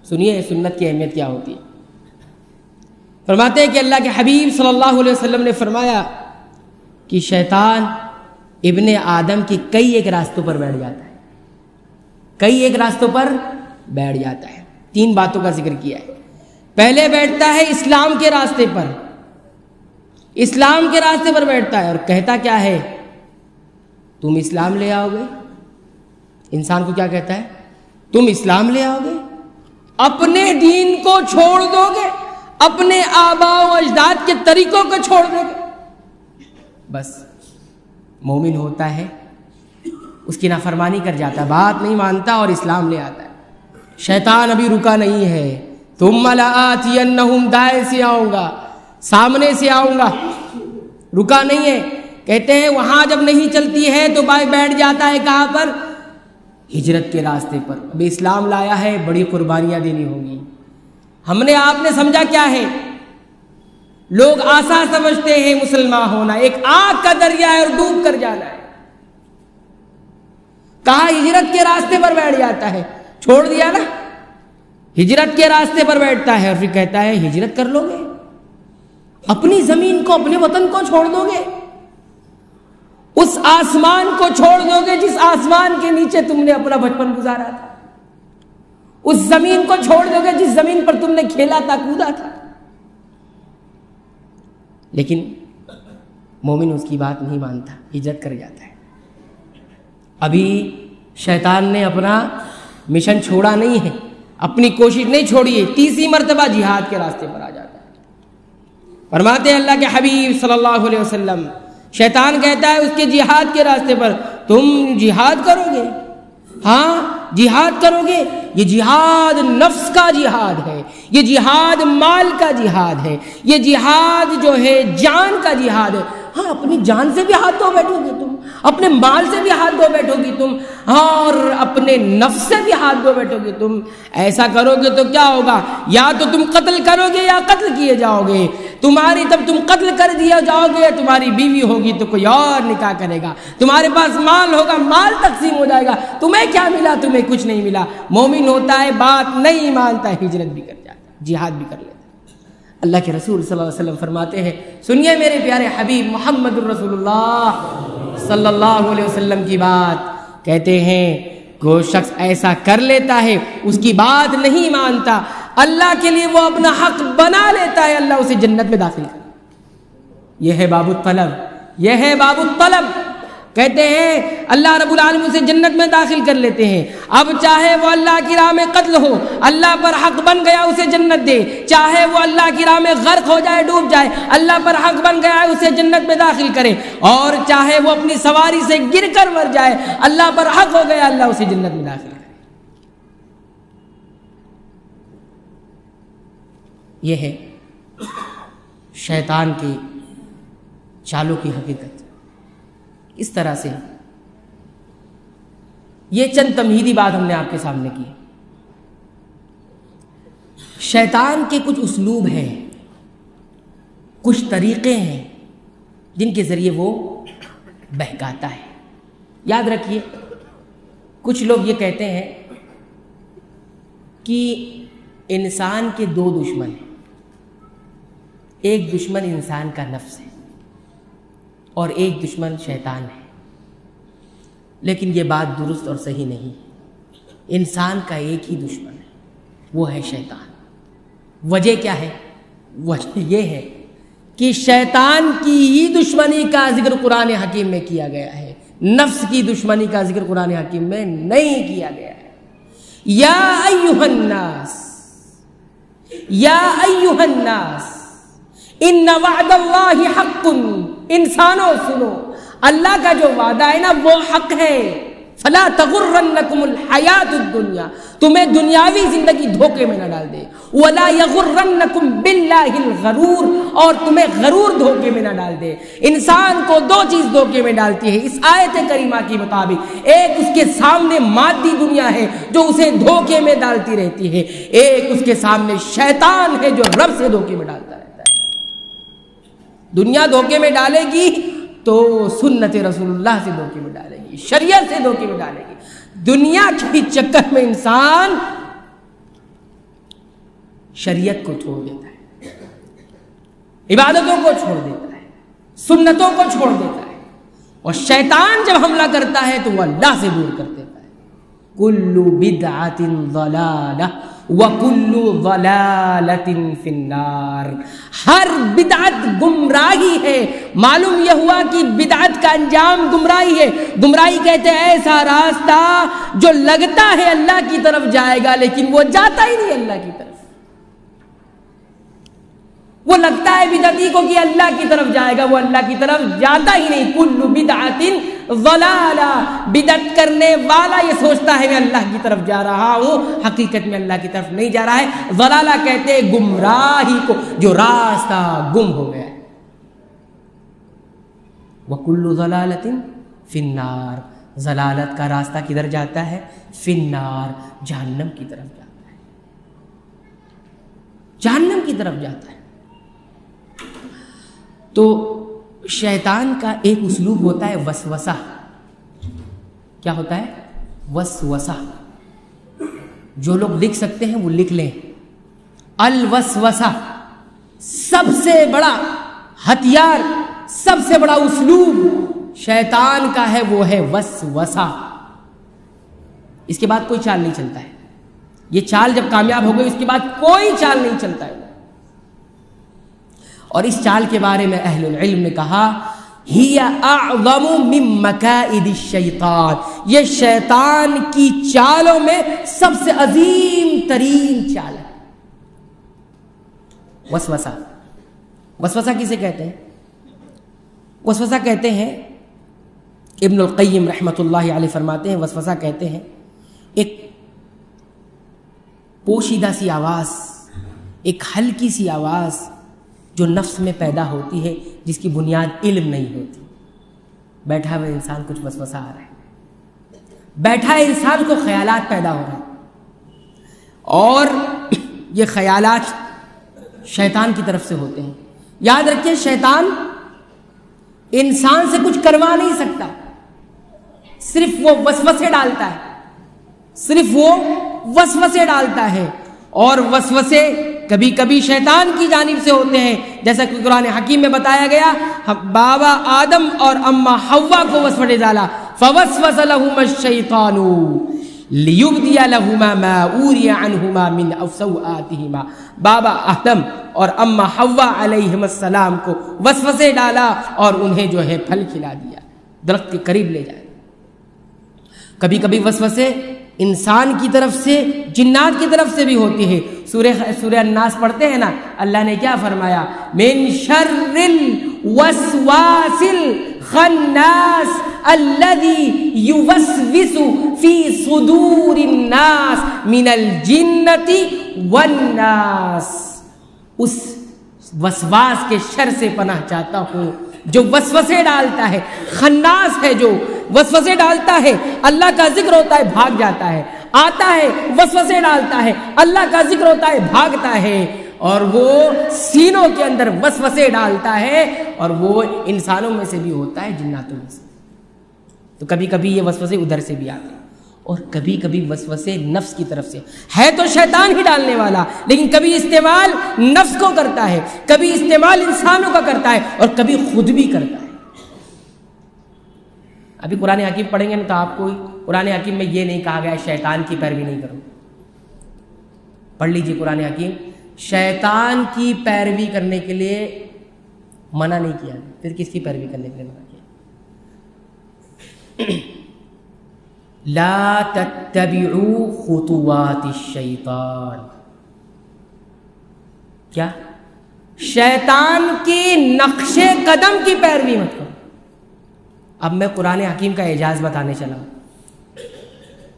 سنیے سنت کی اہمیت کیا ہوتی ہے۔ فرماتے ہیں کہ اللہ کے حبیب صلی اللہ علیہ وسلم نے فرمایا کہ شیطان ابن آدم کی کئی ایک راستوں پر بیٹھ جاتا ہے، کئی ایک راستوں پر بیٹھ جاتا ہے۔ 3 باتوں کا ذکر کیا ہے۔ پہلے بیٹھتا ہے اسلام کے راستے پر، اسلام کے راستے پر بیٹھتا ہے اور کہتا کیا ہے؟ تم اسلام لے آؤ گے۔ انسان کو کیا کہتا ہے؟ تم اسلام لے آؤ گے، اپنے دین کو چھوڑ دو گے، اپنے آباء و اجداد کے طریقوں کو چھوڑ دو گے۔ بس مومن ہوتا ہے، اس کی نافرمانی کر جاتا ہے، بات نہیں مانتا اور اسلام لے آتا ہے۔ شیطان ابھی رکا نہیں ہے، ثم لآتینہم، دائیں سے آؤں گا، سامنے سے آؤں گا، رکا نہیں ہے۔ کہتے ہیں وہاں جب نہیں چلتی ہے تو بھائی بیٹھ جاتا ہے کہاں پر؟ ہجرت کے راستے پر۔ اب اسلام لایا ہے، بڑی قربانیاں دینی ہوں گی۔ ہم نے آپ نے سمجھا کیا ہے؟ لوگ آسان سمجھتے ہیں مسلمان ہونا، ایک آگ کا دریا ہے اور ڈوب کر جانا ہے۔ کہا ہجرت کے راستے پر بیٹھ جاتا ہے، چھوڑ دیا نا، ہجرت کے راستے پر بیٹھتا ہے اور پھر کہتا ہے ہجرت کر لو گے، اپنی زمین کو، اپنے وطن کو چھوڑ دو گے، اس آسمان کو چھوڑ دو گے جس آسمان کے نیچے تم نے اپنا بچپن گزارا تھا، اس زمین کو چھوڑ دو گے جس زمین پر تم نے کھیلا تھا، کودا تھا۔ لیکن مومن اس کی بات نہیں مانتا، ہجرت کر جاتا ہے۔ ابھی شیطان نے اپنا مشن چھوڑا نہیں ہے، اپنی کوشش نہیں چھوڑی ہے، 30 مرتبہ جہاد کے راستے پر آ جاتا ہے۔ فرماتے ہیں اللہ کے حبیب صلی اللہ علیہ وسلم، شیطان کہتا ہے اس کے جہاد کے راستے پر تم جہاد کرو گے؟ ہاں جہاد کرو گے؟ یہ جہاد نفس کا جہاد ہے، یہ جہاد مال کا جہاد ہے، یہ جہاد جو ہے جان کا جہاد ہے۔ ہاں اپنی جان سے بھی ہاتھ دھو بیٹھو گے تم، اپنے مال سے بھی ہاتھ دھو بیٹھو گی تم، اور اپنے نفس سے بھی ہاتھ دھو بیٹھو گے تم۔ ایسا کرو گے تو کیا ہوگا؟ یا تو تم قتل کرو گے یا قتل کیے جاؤ گے۔ تمہاری تب تم قتل کر دیا جاؤ گے، تمہاری بیوی ہوگی تو کوئی اور نکاح کرے گا، تمہارے پاس مال ہوگا، مال تقسیم ہو جائے گا، تمہیں کیا ملا؟ تمہیں کچھ نہیں ملا۔ مومن ہوتا ہے بات نہیں مانتا، ہجرت بھی کر جاتا ہے، جہاد بھی کر لیتا ہے۔ اللہ کے رسول صلی اللہ علیہ وسلم فرماتے ہیں، سنیے میرے پیارے حبیب محمد الرسول اللہ صلی اللہ علیہ وسلم کی بات، کہتے ہیں کوئی شخص ایسا کر لیتا ہے، اس کی بات نہیں مانتا، اللہ کے لیے وہ اپنا حق بنا لیتا ہے، اللہ اسے جنت میں داخل کرے۔ یہ ہے باب الطلب، یہ ہے باب الطلب۔ کہتے ہیں اللہ رب العالمین اسے جنت میں داخل کر لیتے ہیں۔ اب چاہے وہ اللہ کی راہ میں قتل ہو، اللہ پر حق بن گیا اسے جنت دے، چاہے وہ اللہ کی راہ میں غرق ہو جائے، ڈوب جائے، اللہ پر حق بن گیا اسے جنت میں داخل کرے، اور چاہے وہ اپنی سواری سے گر کر مر جائے، اللہ پر حق ہو گیا، اللہ اسے جنت میں داخل کرے۔ یہ ہے شیطان کی چالوں کی حقیقت۔ اس طرح سے یہ چند تمہیدی بات ہم نے آپ کے سامنے کی۔ شیطان کے کچھ اسلوب ہیں، کچھ طریقے ہیں جن کے ذریعے وہ بہکاتا ہے۔ یاد رکھیے، کچھ لوگ یہ کہتے ہیں کہ انسان کے 2 دشمن ہیں، ایک دشمن انسان کا نفس ہے اور ایک دشمن شیطان ہے، لیکن یہ بات درست اور صحیح نہیں۔ انسان کا ایک ہی دشمن ہے، وہ ہے شیطان۔ وجہ کیا ہے؟ وجہ یہ ہے کہ شیطان کی ہی دشمنی کا ذکر قرآن حکیم میں کیا گیا ہے، نفس کی دشمنی کا ذکر قرآن حکیم میں نہیں کیا گیا ہے۔ یا ایھا الناس، یا ایھا الناس ان وعد اللہ حق، انسانوں سنو، اللہ کا جو وعدہ ہے نا وہ حق ہے۔ فلا تغرنکم الحیات الدنیا، تمہیں دنیاوی زندگی دھوکے میں نہ ڈال دے۔ ولا یغرنکم باللہ الغرور، اور تمہیں غرور دھوکے میں نہ ڈال دے۔ انسان کو دو چیز دھوکے میں ڈالتی ہے اس آیت کریمہ کی مطابق، ایک اس کے سامنے مادی دنیا ہے جو اسے دھوکے میں ڈالتی رہتی ہے، ایک اس کے سامنے شیطان ہے جو رب سے دھوکے میں ڈالتا رہتا ہے۔ دنیا دھوکے میں ڈالے گی تو سنت رسول اللہ سے دھوکے میں ڈالے گی، شریعت سے دھوکے میں ڈالے گی۔ دنیا کے چکر میں انسان شریعت کو چھوڑ دیتا ہے، عبادتوں کو چھوڑ دیتا ہے، سنتوں کو چھوڑ دیتا ہے، اور شیطان جب حملہ کرتا ہے تو وہ اللہ سے دور کر دیتا ہے۔ کل بدعۃ ضلالہ وکل ضلالۃ فی النار، ہر بدعت گمراہی ہے۔ معلوم یہ ہوا کہ بدعت کا انجام گمراہی ہے۔ گمراہی کہتے ہیں ایسا راستہ جو لگتا ہے اللہ کی طرف جائے گا لیکن وہ جاتا ہی نہیں اللہ کی طرف۔ وہ لگتا ہے بدعتی کو کہ اللہ کی طرف جائے گا، وہ اللہ کی طرف جاتا ہی نہیں۔ کل بدعۃ ضلالہ، بدعت کرنے والا یہ سوچتا ہے میں اللہ کی طرف جا رہا ہوں، حقیقت میں اللہ کی طرف نہیں جا رہا ہے۔ ضلالہ کہتے ہیں گمراہی کو، جو راستہ گم ہو گیا ہے۔ وَكُلُّ ضَلَالَةٍ فِي النَّارِ، ضلالت کا راستہ کدھر جاتا ہے؟ فِي النَّارِ، جہنم کی طرف جاتا ہے، جہنم کی طرف جاتا ہے۔ تو شیطان کا ایک اسلوب ہوتا ہے وسوسہ۔ کیا ہوتا ہے؟ وسوسہ۔ جو لوگ لکھ سکتے ہیں وہ لکھ لیں، الوسوسہ سب سے بڑا ہتھیار، سب سے بڑا اسلوب شیطان کا ہے، وہ ہے وسوسہ۔ اس کے بعد کوئی چال نہیں چلتا ہے۔ یہ چال جب کامیاب ہو گئی اس کے بعد کوئی چال نہیں چلتا ہے۔ اور اس چال کے بارے میں اہل العلم نے کہا ہی اعظم من مکائد الشیطان، یہ شیطان کی چالوں میں سب سے عظیم ترین چال ہے وسوسہ۔ وسوسہ کسے کہتے ہیں؟ وسوسہ کہتے ہیں، ابن القیم رحمۃ اللہ علیہ فرماتے ہیں، وسوسہ کہتے ہیں ایک پوشیدہ سی آواز، ایک ہلکی سی آواز جو نفس میں پیدا ہوتی ہے، جس کی بنیاد علم نہیں ہوتی۔ بیٹھا ہوا انسان کچھ وسوسہ آ رہا ہے، بیٹھا ہے انسان کو خیالات پیدا ہو رہے ہیں، اور یہ خیالات شیطان کی طرف سے ہوتے ہیں۔ یاد رکھیے شیطان انسان سے کچھ کروا نہیں سکتا، صرف وہ وسوسے ڈالتا ہے، صرف وہ وسوسے ڈالتا ہے، اور وسوسے کبھی کبھی شیطان کی جانب سے ہوتے ہیں، جیسا کہ قرآن حکیم میں بتایا گیا، بابا آدم اور اما حوا کو وسوسے ڈالا، فوسوس لهما الشیطان لیبدی لهما ما اوری عنہما من سوآتہما، بابا آدم اور اما حوا علیہم السلام کو وسوسے ڈالا اور انہیں جو ہے پھل کھلا دیا، درخت کے قریب لے جائے۔ کبھی کبھی وسوسے انسان کی طرف سے، جنات کی طرف سے بھی ہوتی ہے۔ سورہ الناس پڑھتے ہیں نا، اللہ نے کیا فرمایا؟ من شر الوسواس الخناس الذي يوسوس في صدور الناس من الجنة والناس، اس وسواس کے شر سے پناہ چاہتا ہوں جو وسوسے ڈالتا ہے، خناس ہے جو وسوسے ڈالتا ہے، اللہ کا ذکر ہوتا ہے بھاگ جاتا ہے، آتا ہے وسوسے ڈالتا ہے، اللہ کا ذکر ہوتا ہے بھاگتا ہے، اور وہ سینوں کے اندر وسوسے ڈالتا ہے، اور وہ انسانوں میں سے بھی ہوتا ہے، جناتوں میں سے۔ تو کبھی کبھی یہ وسوسے ادھر سے بھی آتے ہیں، اور کبھی کبھی وسوسے نفس کی طرف سے، ہے تو شیطان ہی ڈالنے والا، لیکن کبھی استعمال نفس کو کرتا ہے، کبھی استعمال انسانوں کا کرتا ہے، اور کبھی خود بھی کرتا ہے۔ ابھی قرآن حکیم پڑھیں گے نا تو آپ کو قرآن حکیم میں یہ نہیں کہا گیا شیطان کی پیروی نہیں کرو، پڑھ لیجیے قرآن حکیم، شیطان کی پیروی کرنے کے لیے منع نہیں کیا، پھر کس کی پیروی کرنے کے لیے منع کیا؟ لا تتبعوا خطوات الشیطان، کیا؟ شیطان کی نقش قدم کی پیروی مت کرو۔ اب میں قرآن حکیم کا اعجاز بتانے چلا ہوں،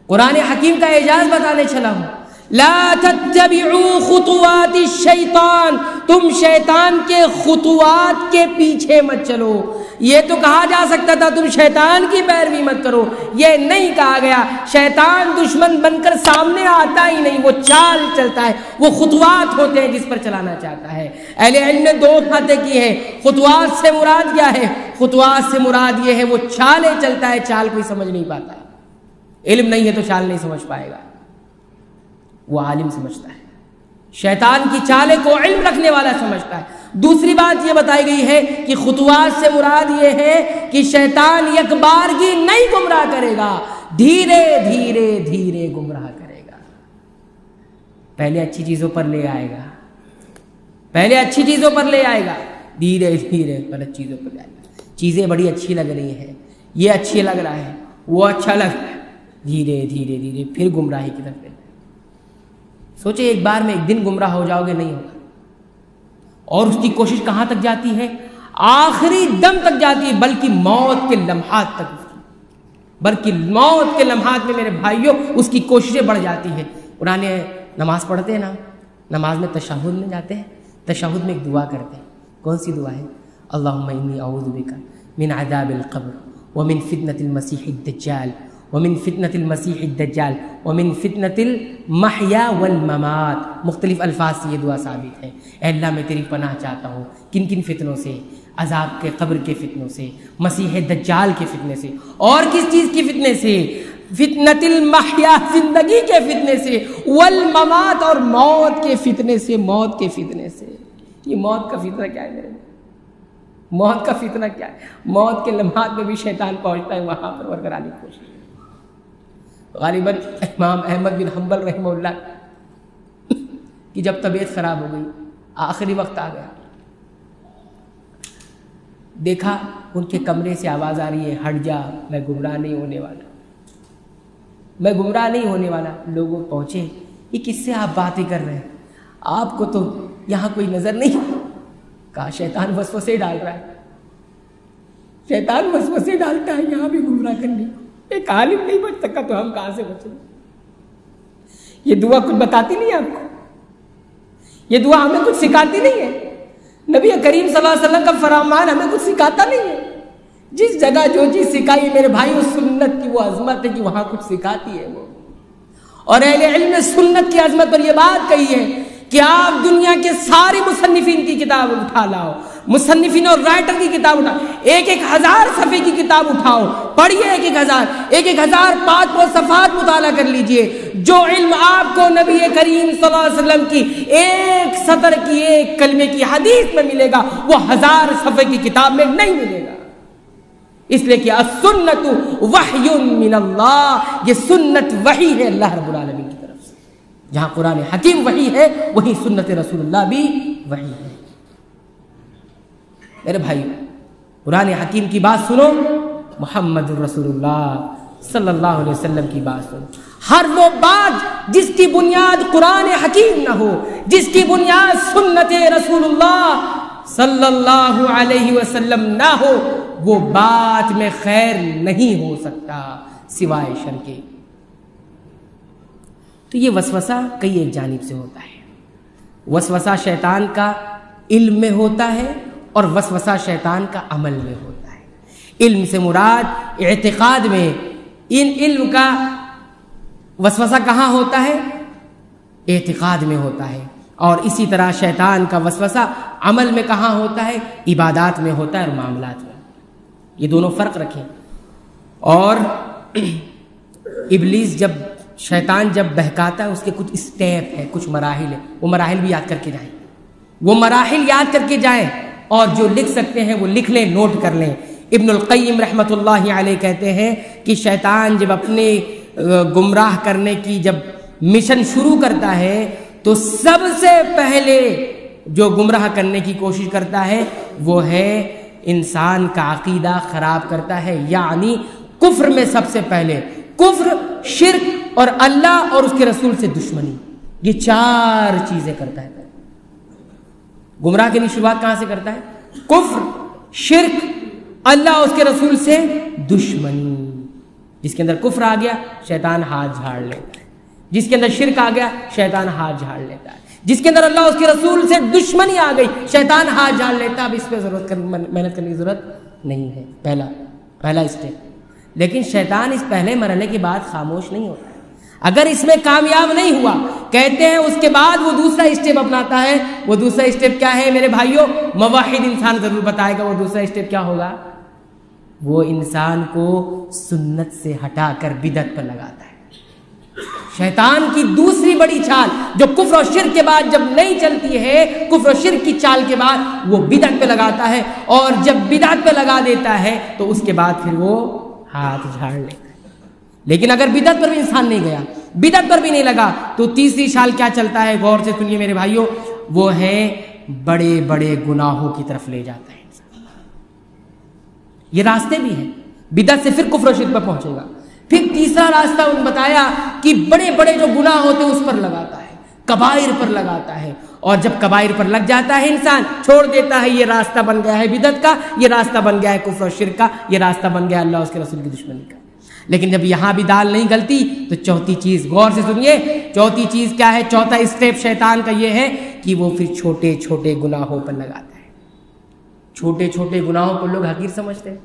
قرآن حکیم کا اعجاز بتانے چلا ہوں۔ لا تتبعوا خطوات الشیطان، تم شیطان کے خطوات کے پیچھے مت چلو۔ یہ تو کہا جا سکتا تھا تم شیطان کی پیروی مت کرو، یہ نہیں کہا گیا۔ شیطان دشمن بن کر سامنے آتا ہی نہیں، وہ چال چلتا ہے، وہ خطوات ہوتے ہیں جس پر چلانا چاہتا ہے۔ اہل علم نے دو باتیں کی ہیں، خطوات سے مراد کیا ہے؟ خطوات سے مراد یہ ہے وہ چالیں چلتا ہے، چال کوئی سمجھ نہیں پاتا، علم نہیں ہے تو چال نہیں سمجھ پائے گا، وہ عالم سمجھتا ہے۔ شیطان کی چالیں کو علم رکھنے والا سمجھتا ہے۔ دوسری بات یہ بتائی گئی ہے کہ خطوات سے مراد یہ ہے کہ شیطان یک بارگی نہیں گمراہ کرے گا، دھیرے دھیرے دھیرے گمراہ کرے گا۔ پہلے اچھی چیزوں پر لے آئے گا، پہلے اچھی چیزوں پر لے آئے گا، دھیرے دھیرے غلط چیزوں پر لے آئے گا۔ چیزیں بڑی اچھی لگ رہی ہیں، یہ اچھی لگ رہا ہے، وہ اچھا لگ رہا ہے، دھیرے دھیرے دھیرے پھر گمراہی کی طرف لے۔ سوچے ایک بار میں ایک دن گمراہ ہو جاؤ گے، نہیں ہوگا۔ اور اس کی کوشش کہاں تک جاتی ہے؟ آخری دم تک جاتی ہے، بلکہ موت کے لمحات تک، بلکہ موت کے لمحات میں میرے بھائیوں اس کی کوششیں بڑھ جاتی ہیں۔ قرآن نماز پڑھتے ہیں نا، نماز میں تشہد میں جاتے ہیں، تشہد میں ایک دعا کرتے ہیں، کون سی دعا ہے؟ اللہم انی اعوذ بک من عذاب القبر ومن فتنة المسیح الدجال ومن فتنة المسیح الدجال ومن فتنة المحیا والممات۔ مختلف الفاظ سے یہ دعا ثابت ہے۔ اے اللہ میں تیری پناہ چاہتا ہوں کن کن فتنوں سے؟ عذاب کے قبر کے فتنوں سے، مسیح دجال کے فتنے سے، اور کس چیز کی فتنے سے؟ فتنۃ المحیا، زندگی کے فتنے سے، والممات، اور موت کے فتنے سے، موت کے فتنے سے۔ یہ موت کا فتنہ کیا ہے میرے؟ موت کا فتنہ کیا ہے؟ موت کے لمحات میں بھی شیطان پہنچتا ہے وہاں پر ورگرانے کی کوشش۔ غالباً امام احمد بن حنبل رحمہ اللہ کی جب طبیعت خراب ہو گئی، آخری وقت آ گیا، دیکھا ان کے کمرے سے آواز آ رہی ہے، ہٹ جا، میں گمراہ نہیں ہونے والا، میں گمراہ نہیں ہونے والا۔ لوگوں پہنچے، یہ کس سے آپ باتیں کر رہے ہیں؟ آپ کو تو یہاں کوئی نظر نہیں۔ کہا شیطان وسوسے ڈال رہا ہے، شیطان وسوسے ڈالتا ہے یہاں بھی گمراہ کرنے کو۔ ایک عالم نہیں بچ سکا تو ہم کہاں سے بچیں؟ یہ دعا کچھ بتاتی نہیں آپ کو، یہ دعا ہمیں کچھ سکھاتی نہیں ہے۔ نبی کریم صلی اللہ علیہ وسلم کا فرمان ہمیں کچھ سکھاتا نہیں ہے۔ جس جگہ جو چیز سکھائی میرے بھائی، اس سنت کی وہ عظمت ہے کہ وہاں کچھ سکھاتی ہے وہ۔ اور اہل علم نے سنت کی عظمت پر یہ بات کہی ہے کہ آپ دنیا کے سارے مصنفین کی کتاب اٹھا لاؤ، مصنفین اور رائٹر کی کتاب اٹھاؤ، 1000 صفحے کی کتاب اٹھاؤ، پڑھیے 1000 500 صفحات مطالعہ کر لیجئے۔ جو علم آپ کو نبی کریم صلی اللہ علیہ وسلم کی ایک سطر کی، ایک کلمے کی حدیث میں ملے گا، وہ 1000 صفحے کی کتاب میں نہیں ملے گا۔ اس لیے کہ السنت وحی من اللہ، یہ سنت وحی ہے اللہ رب العالمین کی طرف سے۔ جہاں قرآن حکیم وحی ہے، وہی سنت رسول اللہ بھی وحی ہے۔ میرے بھائی، قرآن حکیم کی بات سنو، محمد الرسول اللہ صلی اللہ علیہ وسلم کی بات سنو۔ ہر وہ بات جس کی بنیاد قرآن حکیم نہ ہو، جس کی بنیاد سنت رسول اللہ صلی اللہ علیہ وسلم نہ ہو، وہ بات میں خیر نہیں ہو سکتا سوائے شر کے۔ تو یہ وسوسہ کئی ایک جانب سے ہوتا ہے۔ وسوسہ شیطان کا علم میں ہوتا ہے، اور وسوسہ شیطان کا عمل میں ہوتا ہے۔ علم سے مراد اعتقاد میں، ان علم کا وسوسہ کہاں ہوتا ہے؟ اعتقاد میں ہوتا ہے۔ اور اسی طرح شیطان کا وسوسہ عمل میں کہاں ہوتا ہے؟ عبادات میں ہوتا ہے اور معاملات میں۔ یہ دونوں فرق رکھیں۔ اور ابلیس شیطان جب بہکاتا ہے، اس کے کچھ اسٹیپ ہے، کچھ مراحل ہے، وہ مراحل بھی یاد کر کے جائیں، وہ مراحل یاد کر کے جائیں، اور جو لکھ سکتے ہیں وہ لکھ لیں، نوٹ کر لیں۔ ابن القیم رحمۃ اللہ علیہ کہتے ہیں کہ شیطان جب اپنے گمراہ کرنے کی جب مشن شروع کرتا ہے تو سب سے پہلے جو گمراہ کرنے کی کوشش کرتا ہے وہ ہے انسان کا عقیدہ خراب کرتا ہے، یعنی کفر میں سب سے پہلے کفر، شرک اور اللہ اور اس کے رسول سے دشمنی، یہ 4 چیزیں کرتا ہے۔ گمراہ کے لیے شروعات کہاں سے کرتا ہے؟ کفر، شرک، اللہ اور اس کے رسول سے دشمنی۔ جس کے اندر کفر آ گیا شیطان ہاتھ جھاڑ لیتا ہے، جس کے اندر شرک آ گیا شیطان ہاتھ جھاڑ لیتا ہے، جس کے اندر اللہ اور اس کے رسول سے دشمنی آ گئی شیطان ہاتھ جھاڑ لیتا ہے۔ اب اس پہ محنت کرنے کی ضرورت نہیں ہے، پہلا اسٹیپ۔ لیکن شیطان اس پہلے مرحلے کے بعد خاموش نہیں ہوتا ہے، اگر اس میں کامیاب نہیں ہوا کہتے ہیں اس کے بعد وہ دوسرا اسٹیپ اپناتا ہے۔ وہ دوسرا اسٹیپ کیا ہے میرے بھائیوں؟ موحد انسان ضرور بتائے گا وہ دوسرا اسٹیپ کیا ہوگا۔ وہ انسان کو سنت سے ہٹا کر بدعت پر لگاتا ہے۔ شیطان کی دوسری بڑی چال جو کفر و شرک کے بعد جب نہیں چلتی ہے، کفر و شرک کی چال کے بعد وہ بدعت پہ لگاتا ہے، اور جب بدعت پہ لگا دیتا ہے تو اس کے بعد پھر وہ ہاتھ جھاڑ لیتا ہے۔ لیکن اگر بدعت پر بھی انسان نہیں گیا، بدعت پر بھی نہیں لگا، تو تیسری چال کیا چلتا ہے؟ غور سے سنیے میرے بھائیوں، وہ ہے بڑے بڑے گناہوں کی طرف لے جاتا ہے انسان۔ یہ راستے بھی ہیں، بدعت سے پھر کفر و شرک پر پہنچے گا۔ پھر تیسرا راستہ ان بتایا کہ بڑے بڑے جو گناہ ہوتے ہیں اس پر لگاتا ہے، کبائر پر لگاتا ہے، اور جب کبائر پر لگ جاتا ہے انسان چھوڑ دیتا ہے، یہ راستہ بن گیا ہے بدعت کا، یہ راستہ بن گیا ہے کفر و شرک کا، یہ راستہ بن گیا اللہ اور اس کے رسول کی دشمنی کا۔ لیکن جب یہاں بھی دال نہیں گلتی تو چوتھی چیز، غور سے سنیے، چوتھی چیز کیا ہے؟ چوتھا اسٹیپ شیطان کا یہ ہے کہ وہ پھر چھوٹے چھوٹے گناہوں پر لگاتا ہے۔ چھوٹے چھوٹے گناہوں کو لوگ حقیر سمجھتے ہیں،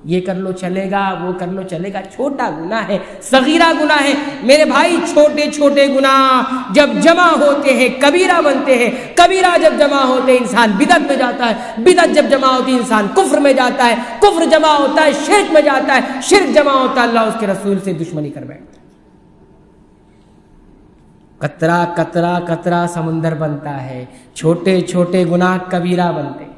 یہ کر لو چلے گا، وہ کر لو چلے گا، چھوٹا گناہ ہے، صغیرہ گناہ ہے۔ میرے بھائی چھوٹے چھوٹے گناہ جب جمع ہوتے ہیں کبیرہ بنتے ہیں، کبیرہ جب جمع ہوتے ہیں انسان بدعت میں جاتا ہے، بدعت جب جمع ہوتی ہے انسان کفر میں جاتا ہے، کفر جمع ہوتا ہے شرک میں جاتا ہے، شرک جمع ہوتا ہے اللہ اس کے رسول سے دشمنی کر بیٹھتا ہے۔ قطرہ قطرہ قطرہ سمندر بنتا ہے، چھوٹے چھوٹے گناہ کبیرہ بنتے ہیں۔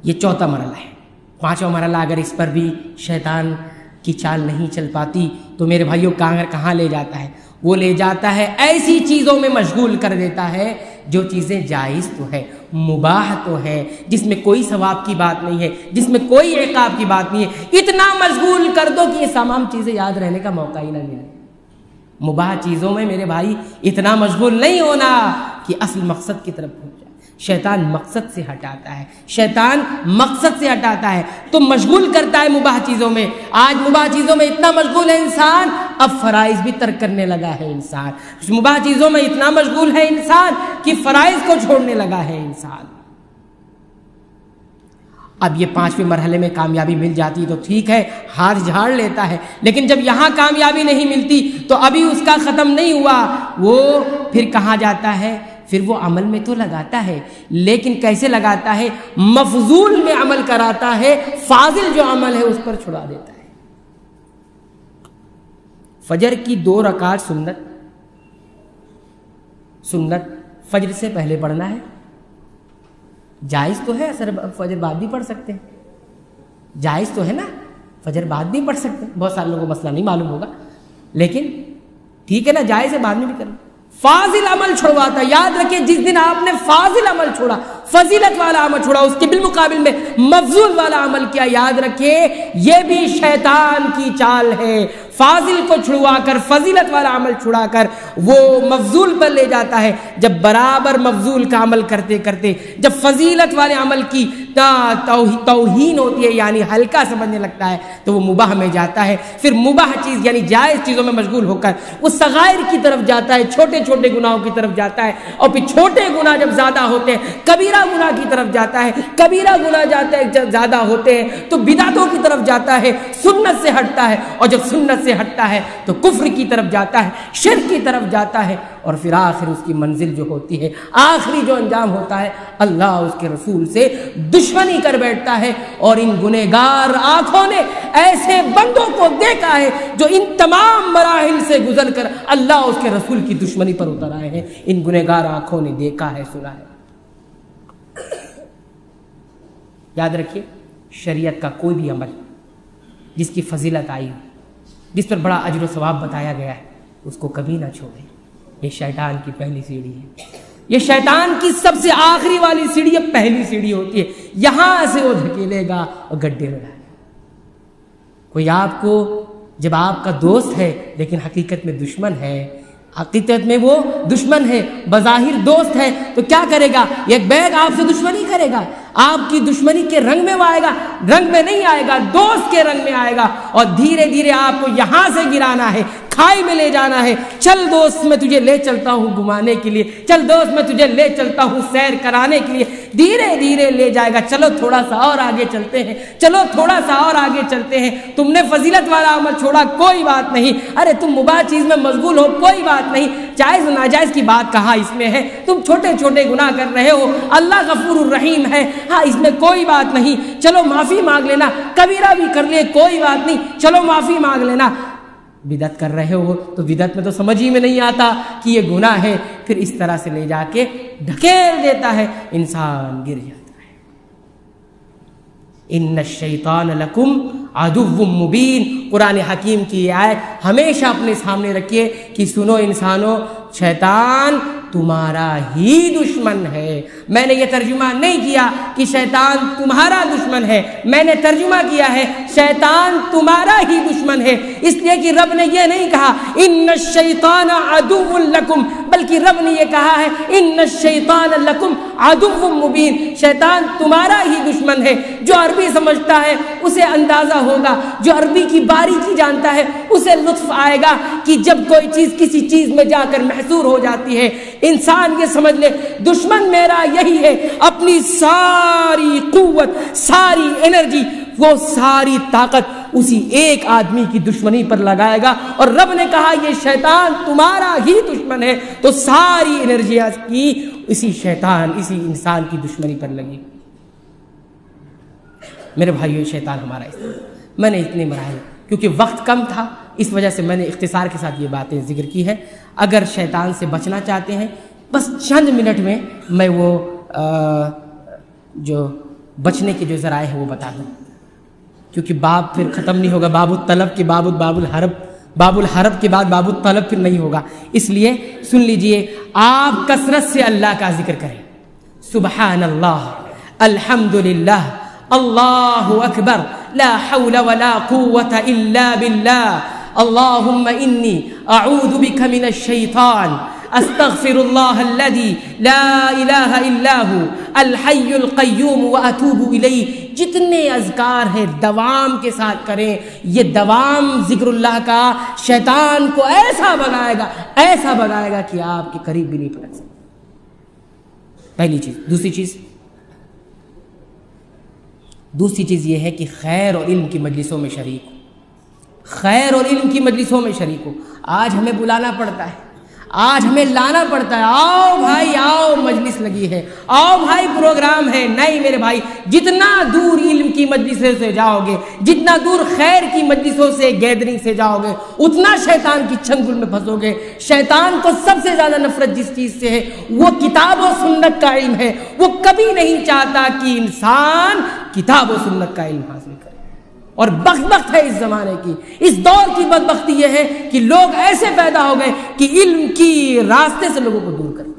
یہ چوتھا مرحلہ ہے۔ پانچواں مرحلہ اگر اس پر بھی شیطان کی چال نہیں چل پاتی تو میرے بھائیوں کہاں لے جاتا ہے؟ وہ لے جاتا ہے ایسی چیزوں میں مشغول کر دیتا ہے جو چیزیں جائز تو ہے، مباح تو ہے، جس میں کوئی ثواب کی بات نہیں ہے، جس میں کوئی عقاب کی بات نہیں ہے، اتنا مشغول کر دو کہ یہ تمام چیزیں یاد رہنے کا موقع ہی نہ ملے۔ مباح چیزوں میں میرے بھائی اتنا مشغول نہیں ہونا کہ اصل مقصد کی طرف پہنچ جائے۔ شیطان مقصد سے ہٹاتا ہے، شیطان مقصد سے ہٹاتا ہے تو مشغول کرتا ہے مباح چیزوں میں۔ آج مباح چیزوں میں اتنا مشغول ہے انسان، اب فرائض بھی ترک کرنے لگا ہے انسان۔ مباح چیزوں میں اتنا مشغول ہے انسان کہ فرائض کو چھوڑنے لگا ہے انسان۔ اب یہ 5ویں مرحلے میں کامیابی مل جاتی تو ٹھیک ہے، ہاتھ جھاڑ لیتا ہے، لیکن جب یہاں کامیابی نہیں ملتی تو ابھی اس کا ختم نہیں ہوا، وہ پھر کہاں جاتا ہے؟ پھر وہ عمل میں تو لگاتا ہے، لیکن کیسے لگاتا ہے؟ مفضول میں عمل کراتا ہے، فاضل جو عمل ہے اس پر چھڑا دیتا ہے۔ فجر کی 2 رکعت سنت فجر سے پہلے پڑھنا ہے، جائز تو ہے، اثر فجر بعد بھی پڑھ سکتے ہیں، جائز تو ہے نا، فجر بعد بھی پڑھ سکتے ہیں، بہت سارے لوگوں کو مسئلہ نہیں معلوم ہوگا، لیکن ٹھیک ہے نا، جائز ہے، بعد میں بھی کرنا۔ فاضل عمل چھوڑواتا ہے، یاد رکھیں جس دن آپ نے فاضل عمل چھوڑا، فضیلت والا عمل چھوڑا، اس کے بالمقابل میں مفضول والا عمل کیا، یاد رکھیں یہ بھی شیطان کی چال ہے۔ فاضل کو چھڑوا کر فضیلت والا عمل چھڑا کر وہ مفضول پر لے جاتا ہے۔ جب برابر مفضول کا عمل کرتے کرتے جب فضیلت والے عمل کی توہین ہوتی ہے، یعنی ہلکا سمجھنے لگتا ہے، تو وہ مباح میں جاتا ہے۔ پھر مباح چیز یعنی جائز چیزوں میں مشغول ہو کر وہ صغائر کی طرف جاتا ہے، چھوٹے چھوٹے گناہوں کی طرف جاتا ہے، اور پھر چھوٹے گناہ جب زیادہ ہوتے ہیں کبیرہ گناہ کی طرف جاتا ہے، کبیرہ گناہ جب زیادہ ہوتے ہیں تو بدعتوں کی طرف جاتا ہے، سنت سے ہٹتا ہے، اور جب سنت سے ہٹتا ہے تو کفر کی طرف جاتا ہے، شرک کی طرف جاتا ہے، اور پھر آخر اس کی منزل جو ہوتی ہے، آخری جو انجام ہوتا ہے، اللہ اس کے رسول سے دشمنی کر بیٹھتا ہے۔ اور ان گنہگار آنکھوں نے ایسے بندوں کو دیکھا ہے جو ان تمام مراحل سے گزر کر اللہ اس کے رسول کی دشمنی پر اتر آئے ہیں۔ ان گنہگار آنکھوں نے دیکھا ہے، سنا ہے۔ یاد رکھیے شریعت کا کوئی بھی عمل جس کی فضیلت آئی ہو، جس پر بڑا اجر و ثواب بتایا گیا ہے، اس کو کبھی نہ چھوڑیں۔ یہ شیطان کی پہلی سیڑھی ہے، یہ شیطان کی سب سے آخری والی سیڑھی ہے، پہلی سیڑھی ہوتی ہے، یہاں سے وہ دھکیلے گا اور گڈھے میں ڈالے گا۔ کوئی آپ کو جب آپ کا دوست ہے لیکن حقیقت میں دشمن ہے، حقیقت میں وہ دشمن ہے، بظاہر دوست ہے، تو کیا کرے گا؟ ایک بیگ آپ سے دشمنی کرے گا، آپ کی دشمنی کے رنگ میں وہ آئے گا، رنگ میں نہیں آئے گا، دوست کے رنگ میں آئے گا، اور دھیرے دھیرے آپ کو یہاں سے گرانا ہے، کھائی میں لے جانا ہے۔ چل دوست میں تجھے لے چلتا ہوں گھمانے کے لیے، چل دوست میں تجھے لے چلتا ہوں سیر کرانے کے لیے، دھیرے دھیرے لے جائے گا۔ چلو تھوڑا سا اور آگے چلتے ہیں، چلو تھوڑا سا اور آگے چلتے ہیں، تم نے فضیلت والا عمل چھوڑا کوئی بات نہیں، ارے تم مباح چیز میں مشغول ہو کوئی بات نہیں، جائز ناجائز کی بات کہاں اس میں ہے، تم چھوٹے چھوٹے گناہ کر رہے ہو، اللہ غفور الرحیم ہے، ہاں اس میں کوئی بات نہیں، چلو معافی مانگ لینا، کبیرہ بھی کر لے کوئی بات نہیں، چلو معافی مانگ لینا۔ بدعت کر رہے ہو تو بدعت میں تو سمجھ ہی میں نہیں آتا کہ یہ گناہ ہے، پھر اس طرح سے لے جا کے ڈھکیل دیتا ہے، انسان گر جاتا ہے۔ ان الشیطان لکم عدو مبین، قرآن حکیم کی یہ آیت ہمیشہ اپنے سامنے رکھیے کہ سنو انسانوں، شیطان تمہارا ہی دشمن ہے۔ میں نے یہ ترجمہ نہیں کیا کہ شیطان تمہارا دشمن ہے، میں نے ترجمہ کیا ہے شیطان تمہارا ہی دشمن ہے، اس لیے کہ رب نے یہ نہیں کہا ان الشیطان عدو لکم، بلکہ رب نے یہ کہا ہے ان الشیطان لکم عدو مبین، شیطان تمہارا ہی دشمن ہے۔ جو عربی سمجھتا ہے اسے اندازہ ہوگا، جو عربی کی باریکی جانتا ہے اسے لطف آئے گا کہ جب کوئی چیز کسی چیز میں جا کر محصور ہو جاتی ہے، انسان یہ سمجھ لے دشمن میرا یہی ہے، اپنی ساری قوت، ساری انرجی، وہ ساری طاقت اسی ایک آدمی کی دشمنی پر لگائے گا، اور رب نے کہا یہ شیطان تمہارا ہی دشمن ہے، تو ساری انرجی کی اسی شیطان، اسی انسان کی دشمنی پر لگی۔ میرے بھائیو، شیطان ہمارا میں نے اتنے مراحل، کیونکہ وقت کم تھا اس وجہ سے میں نے اختصار کے ساتھ یہ باتیں ذکر کی ہے۔ اگر شیطان سے بچنا چاہتے ہیں بس چند منٹ میں وہ جو بچنے کے جو ذرائع ہیں وہ بتا دوں، کیونکہ باب پھر ختم نہیں ہوگا، باب الطلب کے باب الحرب، باب الحرب کے بعد باب الطلب پھر نہیں ہوگا، اس لیے سن لیجئے، آپ کثرت سے اللہ کا ذکر کریں، سبحان اللہ، الحمدللہ، اللہ اکبر، لا حول ولا قوة الا باللہ، اللہم انی اعوذ بک من الشیطان، استغفر اللہ الذی لا الہ الا ہو، الحی القیوم واتوب الیہ۔ جتنے اذکار ہیں دوام کے ساتھ کریں، یہ دوام ذکر اللہ کا شیطان کو ایسا بگائے گا کہ آپ کے قریب بھی نہیں پہنچ سکتا۔ پہلی چیز۔ دوسری چیز یہ ہے کہ خیر اور علم کی مجلسوں میں شریک ہو، خیر اور علم کی مجلسوں میں شریک ہو۔ آج ہمیں بلانا پڑتا ہے، آج ہمیں لانا پڑتا ہے، آؤ بھائی آؤ، مجلس لگی ہے، آؤ بھائی پروگرام ہے۔ نہیں میرے بھائی، جتنا دور علم کی مجلسوں سے جاؤ گے، جتنا دور خیر کی مجلسوں سے، گیدرنگ سے جاؤ گے، اتنا شیطان کی چنگل میں پھنسو گے۔ شیطان کو سب سے زیادہ نفرت جس چیز سے ہے وہ کتاب و سنت کا علم ہے، وہ کبھی نہیں چاہتا کہ انسان کتاب و سنت کا علم حاصل کرے، اور بدبخت ہے اس زمانے کی، اس دور کی بدبختی یہ ہے کہ لوگ ایسے پیدا ہو گئے کہ علم کی راستے سے لوگوں کو دور کرتے ہیں۔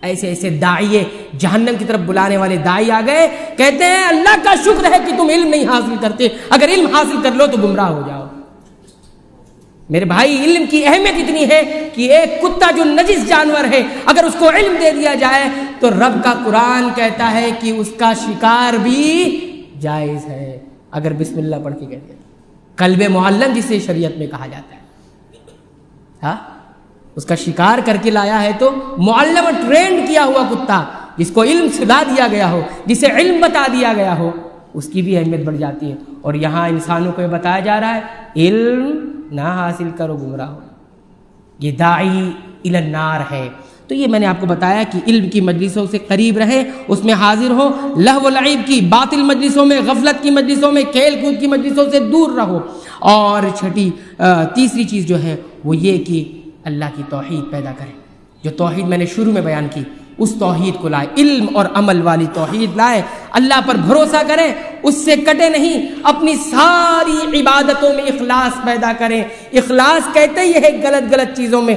ایسے داعیے، جہنم کی طرف بلانے والے داعی آ گئے، کہتے ہیں اللہ کا شکر ہے کہ تم علم نہیں حاصل کرتے، اگر علم حاصل کر لو تو گمراہ ہو جاؤ۔ میرے بھائی، علم کی اہمیت اتنی ہے کہ ایک کتا جو نجس جانور ہے، اگر اس کو علم دے دیا جائے تو رب کا قرآن کہتا ہے کہ اس کا شکار بھی جائز ہے، اگر بسم اللہ پڑھ کے کہہ دیا۔ قلب معلم جسے شریعت میں کہا جاتا ہے، ہاں، اس کا شکار کر کے لایا ہے تو معلم، ٹرینڈ کیا ہوا کتا، جس کو علم سکھا دیا گیا ہو، جسے علم بتا دیا گیا ہو، اس کی بھی اہمیت بڑھ جاتی ہے۔ اور یہاں انسانوں کو یہ بتایا جا رہا ہے علم نہ حاصل کرو، گمراہ ہو، یہ داعی الی النار ہے۔ تو یہ میں نے آپ کو بتایا کہ علم کی مجلسوں سے قریب رہیں، اس میں حاضر ہو، لہو و لعب کی باطل مجلسوں میں، غفلت کی مجلسوں میں، کھیل کود کی مجلسوں سے دور رہو۔ اور تیسری چیز جو ہے وہ یہ کہ اللہ کی توحید پیدا کریں، جو توحید میں نے شروع میں بیان کی، اس توحید کو لائے، علم اور عمل والی توحید لائے، اللہ پر بھروسہ کریں، اس سے کٹے نہیں، اپنی ساری عبادتوں میں اخلاص پیدا کریں۔ اخلاص کہتے ہی ہے غلط چیزوں میں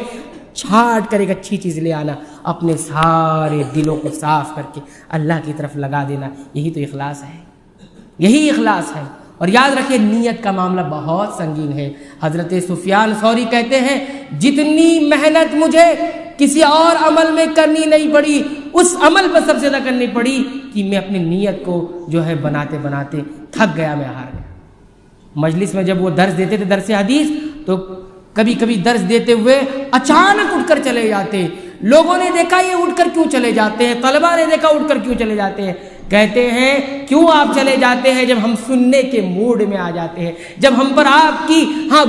چھانٹ کر ایک اچھی چیز لے آنا، اپنے سارے دلوں کو صاف کر کے اللہ کی طرف لگا دینا، یہی تو اخلاص ہے، یہی اخلاص ہے۔ اور یاد رکھیں نیت کا معاملہ بہت سنگین ہے۔ حضرت سفیان ثوری کہتے ہیں جتنی محنت مجھے کسی اور عمل میں کرنی نہیں پڑی، اس عمل پر سب سے زیادہ کرنی پڑی کہ میں اپنی نیت کو جو ہے بناتے بناتے تھک گیا، میں ہار گیا۔ مجلس میں جب وہ درس دیتے تھے درس حدیث، تو کبھی کبھی درس دیتے ہوئے اچانک اٹھ کر چلے جاتے، لوگوں نے دیکھا یہ اٹھ کر کیوں چلے جاتے ہیں، طلبہ نے دیکھا اٹھ کر کیوں چلے جاتے ہیں، کہتے ہیں کیوں آپ چلے جاتے ہیں؟ جب ہم سننے کے موڈ میں آ جاتے ہیں، جب ہم پر آپ کی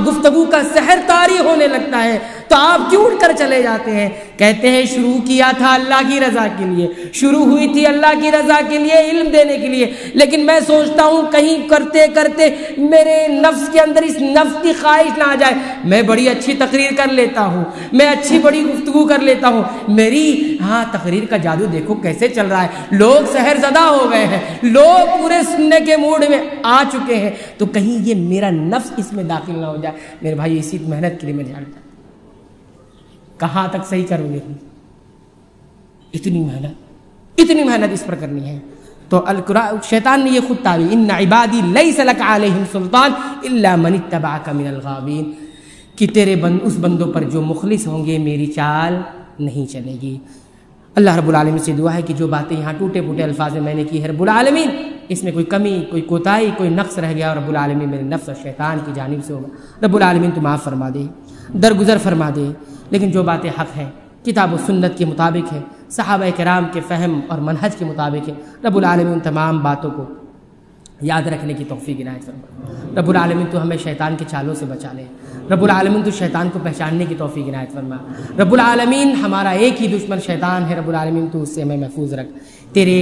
گفتگو کا سحر طاری ہونے لگتا ہے تو آپ کیوں اٹھ کر چلے جاتے ہیں؟ کہتے ہیں شروع کیا تھا اللہ کی رضا کے لیے، شروع ہوئی تھی اللہ کی رضا کے لیے، علم دینے کے لیے، لیکن میں سوچتا ہوں کہیں کرتے کرتے میرے نفس کے اندر اس نفس کی خواہش نہ آ جائے، میں بڑی اچھی تقریر کر لیتا ہوں، میں اچھی بڑی گفتگو کر لیتا ہوں، میری تقریر کا جادو دیکھو کیسے چل رہا ہے، لوگ سحر زدہ ہو گئے ہیں، لوگ پورے سننے کے موڈ میں آ چکے ہیں، تو کہیں یہ میرا نفس اس میں داخل نہ ہو جائے۔ میرے بھائی اسی محنت کے لیے میں جانتا ہوں، کہاں تک صحیح کروں گے؟ اتنی محنت اس پر کرنی ہے۔ تو شیطان نے یہ خود تعبیر ان عبادی لیس لک علیہم سلطان الا من اتبعک من الغاوین، کہ تیرے اس بندوں پر جو مخلص ہوں گے میری چال نہیں چلے گی۔ اللہ رب العالمین سے دعا ہے کہ جو باتیں یہاں ٹوٹے پھوٹے الفاظ میں نے کی ہے، رب العالمین اس میں کوئی کمی، کوئی کوتاہی، کوئی نقص رہ گیا، اور رب العالمین میرے نفس اور شیطان کی جانب سے ہوگا، رب العالمین تو معاف فرما دے، درگزر فرما دے۔ لیکن جو باتیں حق ہیں، کتاب و سنت کے مطابق ہے، صحابہ کرام کے فہم اور منہج کے مطابق ہے، رب العالمین تمام باتوں کو یاد رکھنے کی توفیق عنایت فرما۔ رب العالمین تو ہمیں شیطان کے چالوں سے بچا لے، رب العالمین تو شیطان کو پہچاننے کی توفیق عنایت فرما۔ رب العالمین ہمارا ایک ہی دشمن شیطان ہے، رب العالمین تو اس سے ہمیں محفوظ رکھ۔ تیرے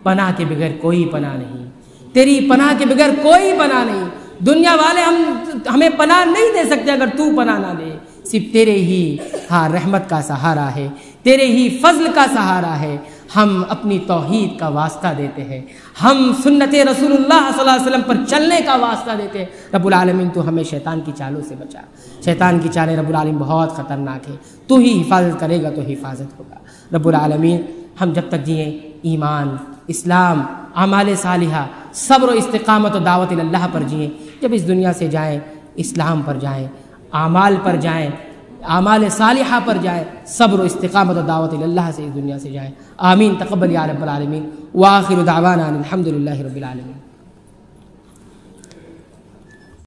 پناہ کے بغیر کوئی پناہ نہیں، تیری پناہ کے بغیر کوئی پناہ نہیں، دنیا والے ہمیں پناہ نہیں دے سکتے اگر تو پناہ نہ دے، صرف تیرے ہی رحمت کا سہارا ہے، تیرے ہی فضل کا سہارا ہے۔ ہم اپنی توحید کا واسطہ دیتے ہیں، ہم سنت رسول اللہ صلی اللہ علیہ وسلم پر چلنے کا واسطہ دیتے ہیں۔ رب العالمین تو ہمیں شیطان کی چالوں سے بچا، شیطان کی چالیں رب العالمین بہت خطرناک ہے، تو ہی حفاظت کرے گا تو حفاظت ہوگا۔ رب العالمین ہم جب تک جئیں ایمان، اسلام، اعمال صالحہ، صبر و استقامت و دعوت اللہ پر جئیں، جب اس دنیا سے جائیں اسلام پر جائیں، اعمال پر جائیں، اعمال صالحہ پر جائیں، صبر و استقامت و دعوت اللہ سے اس دنیا سے جائیں۔ آمین تقبل یا رب العالمین، وآخر دعوانا الحمد للہ رب العالمین۔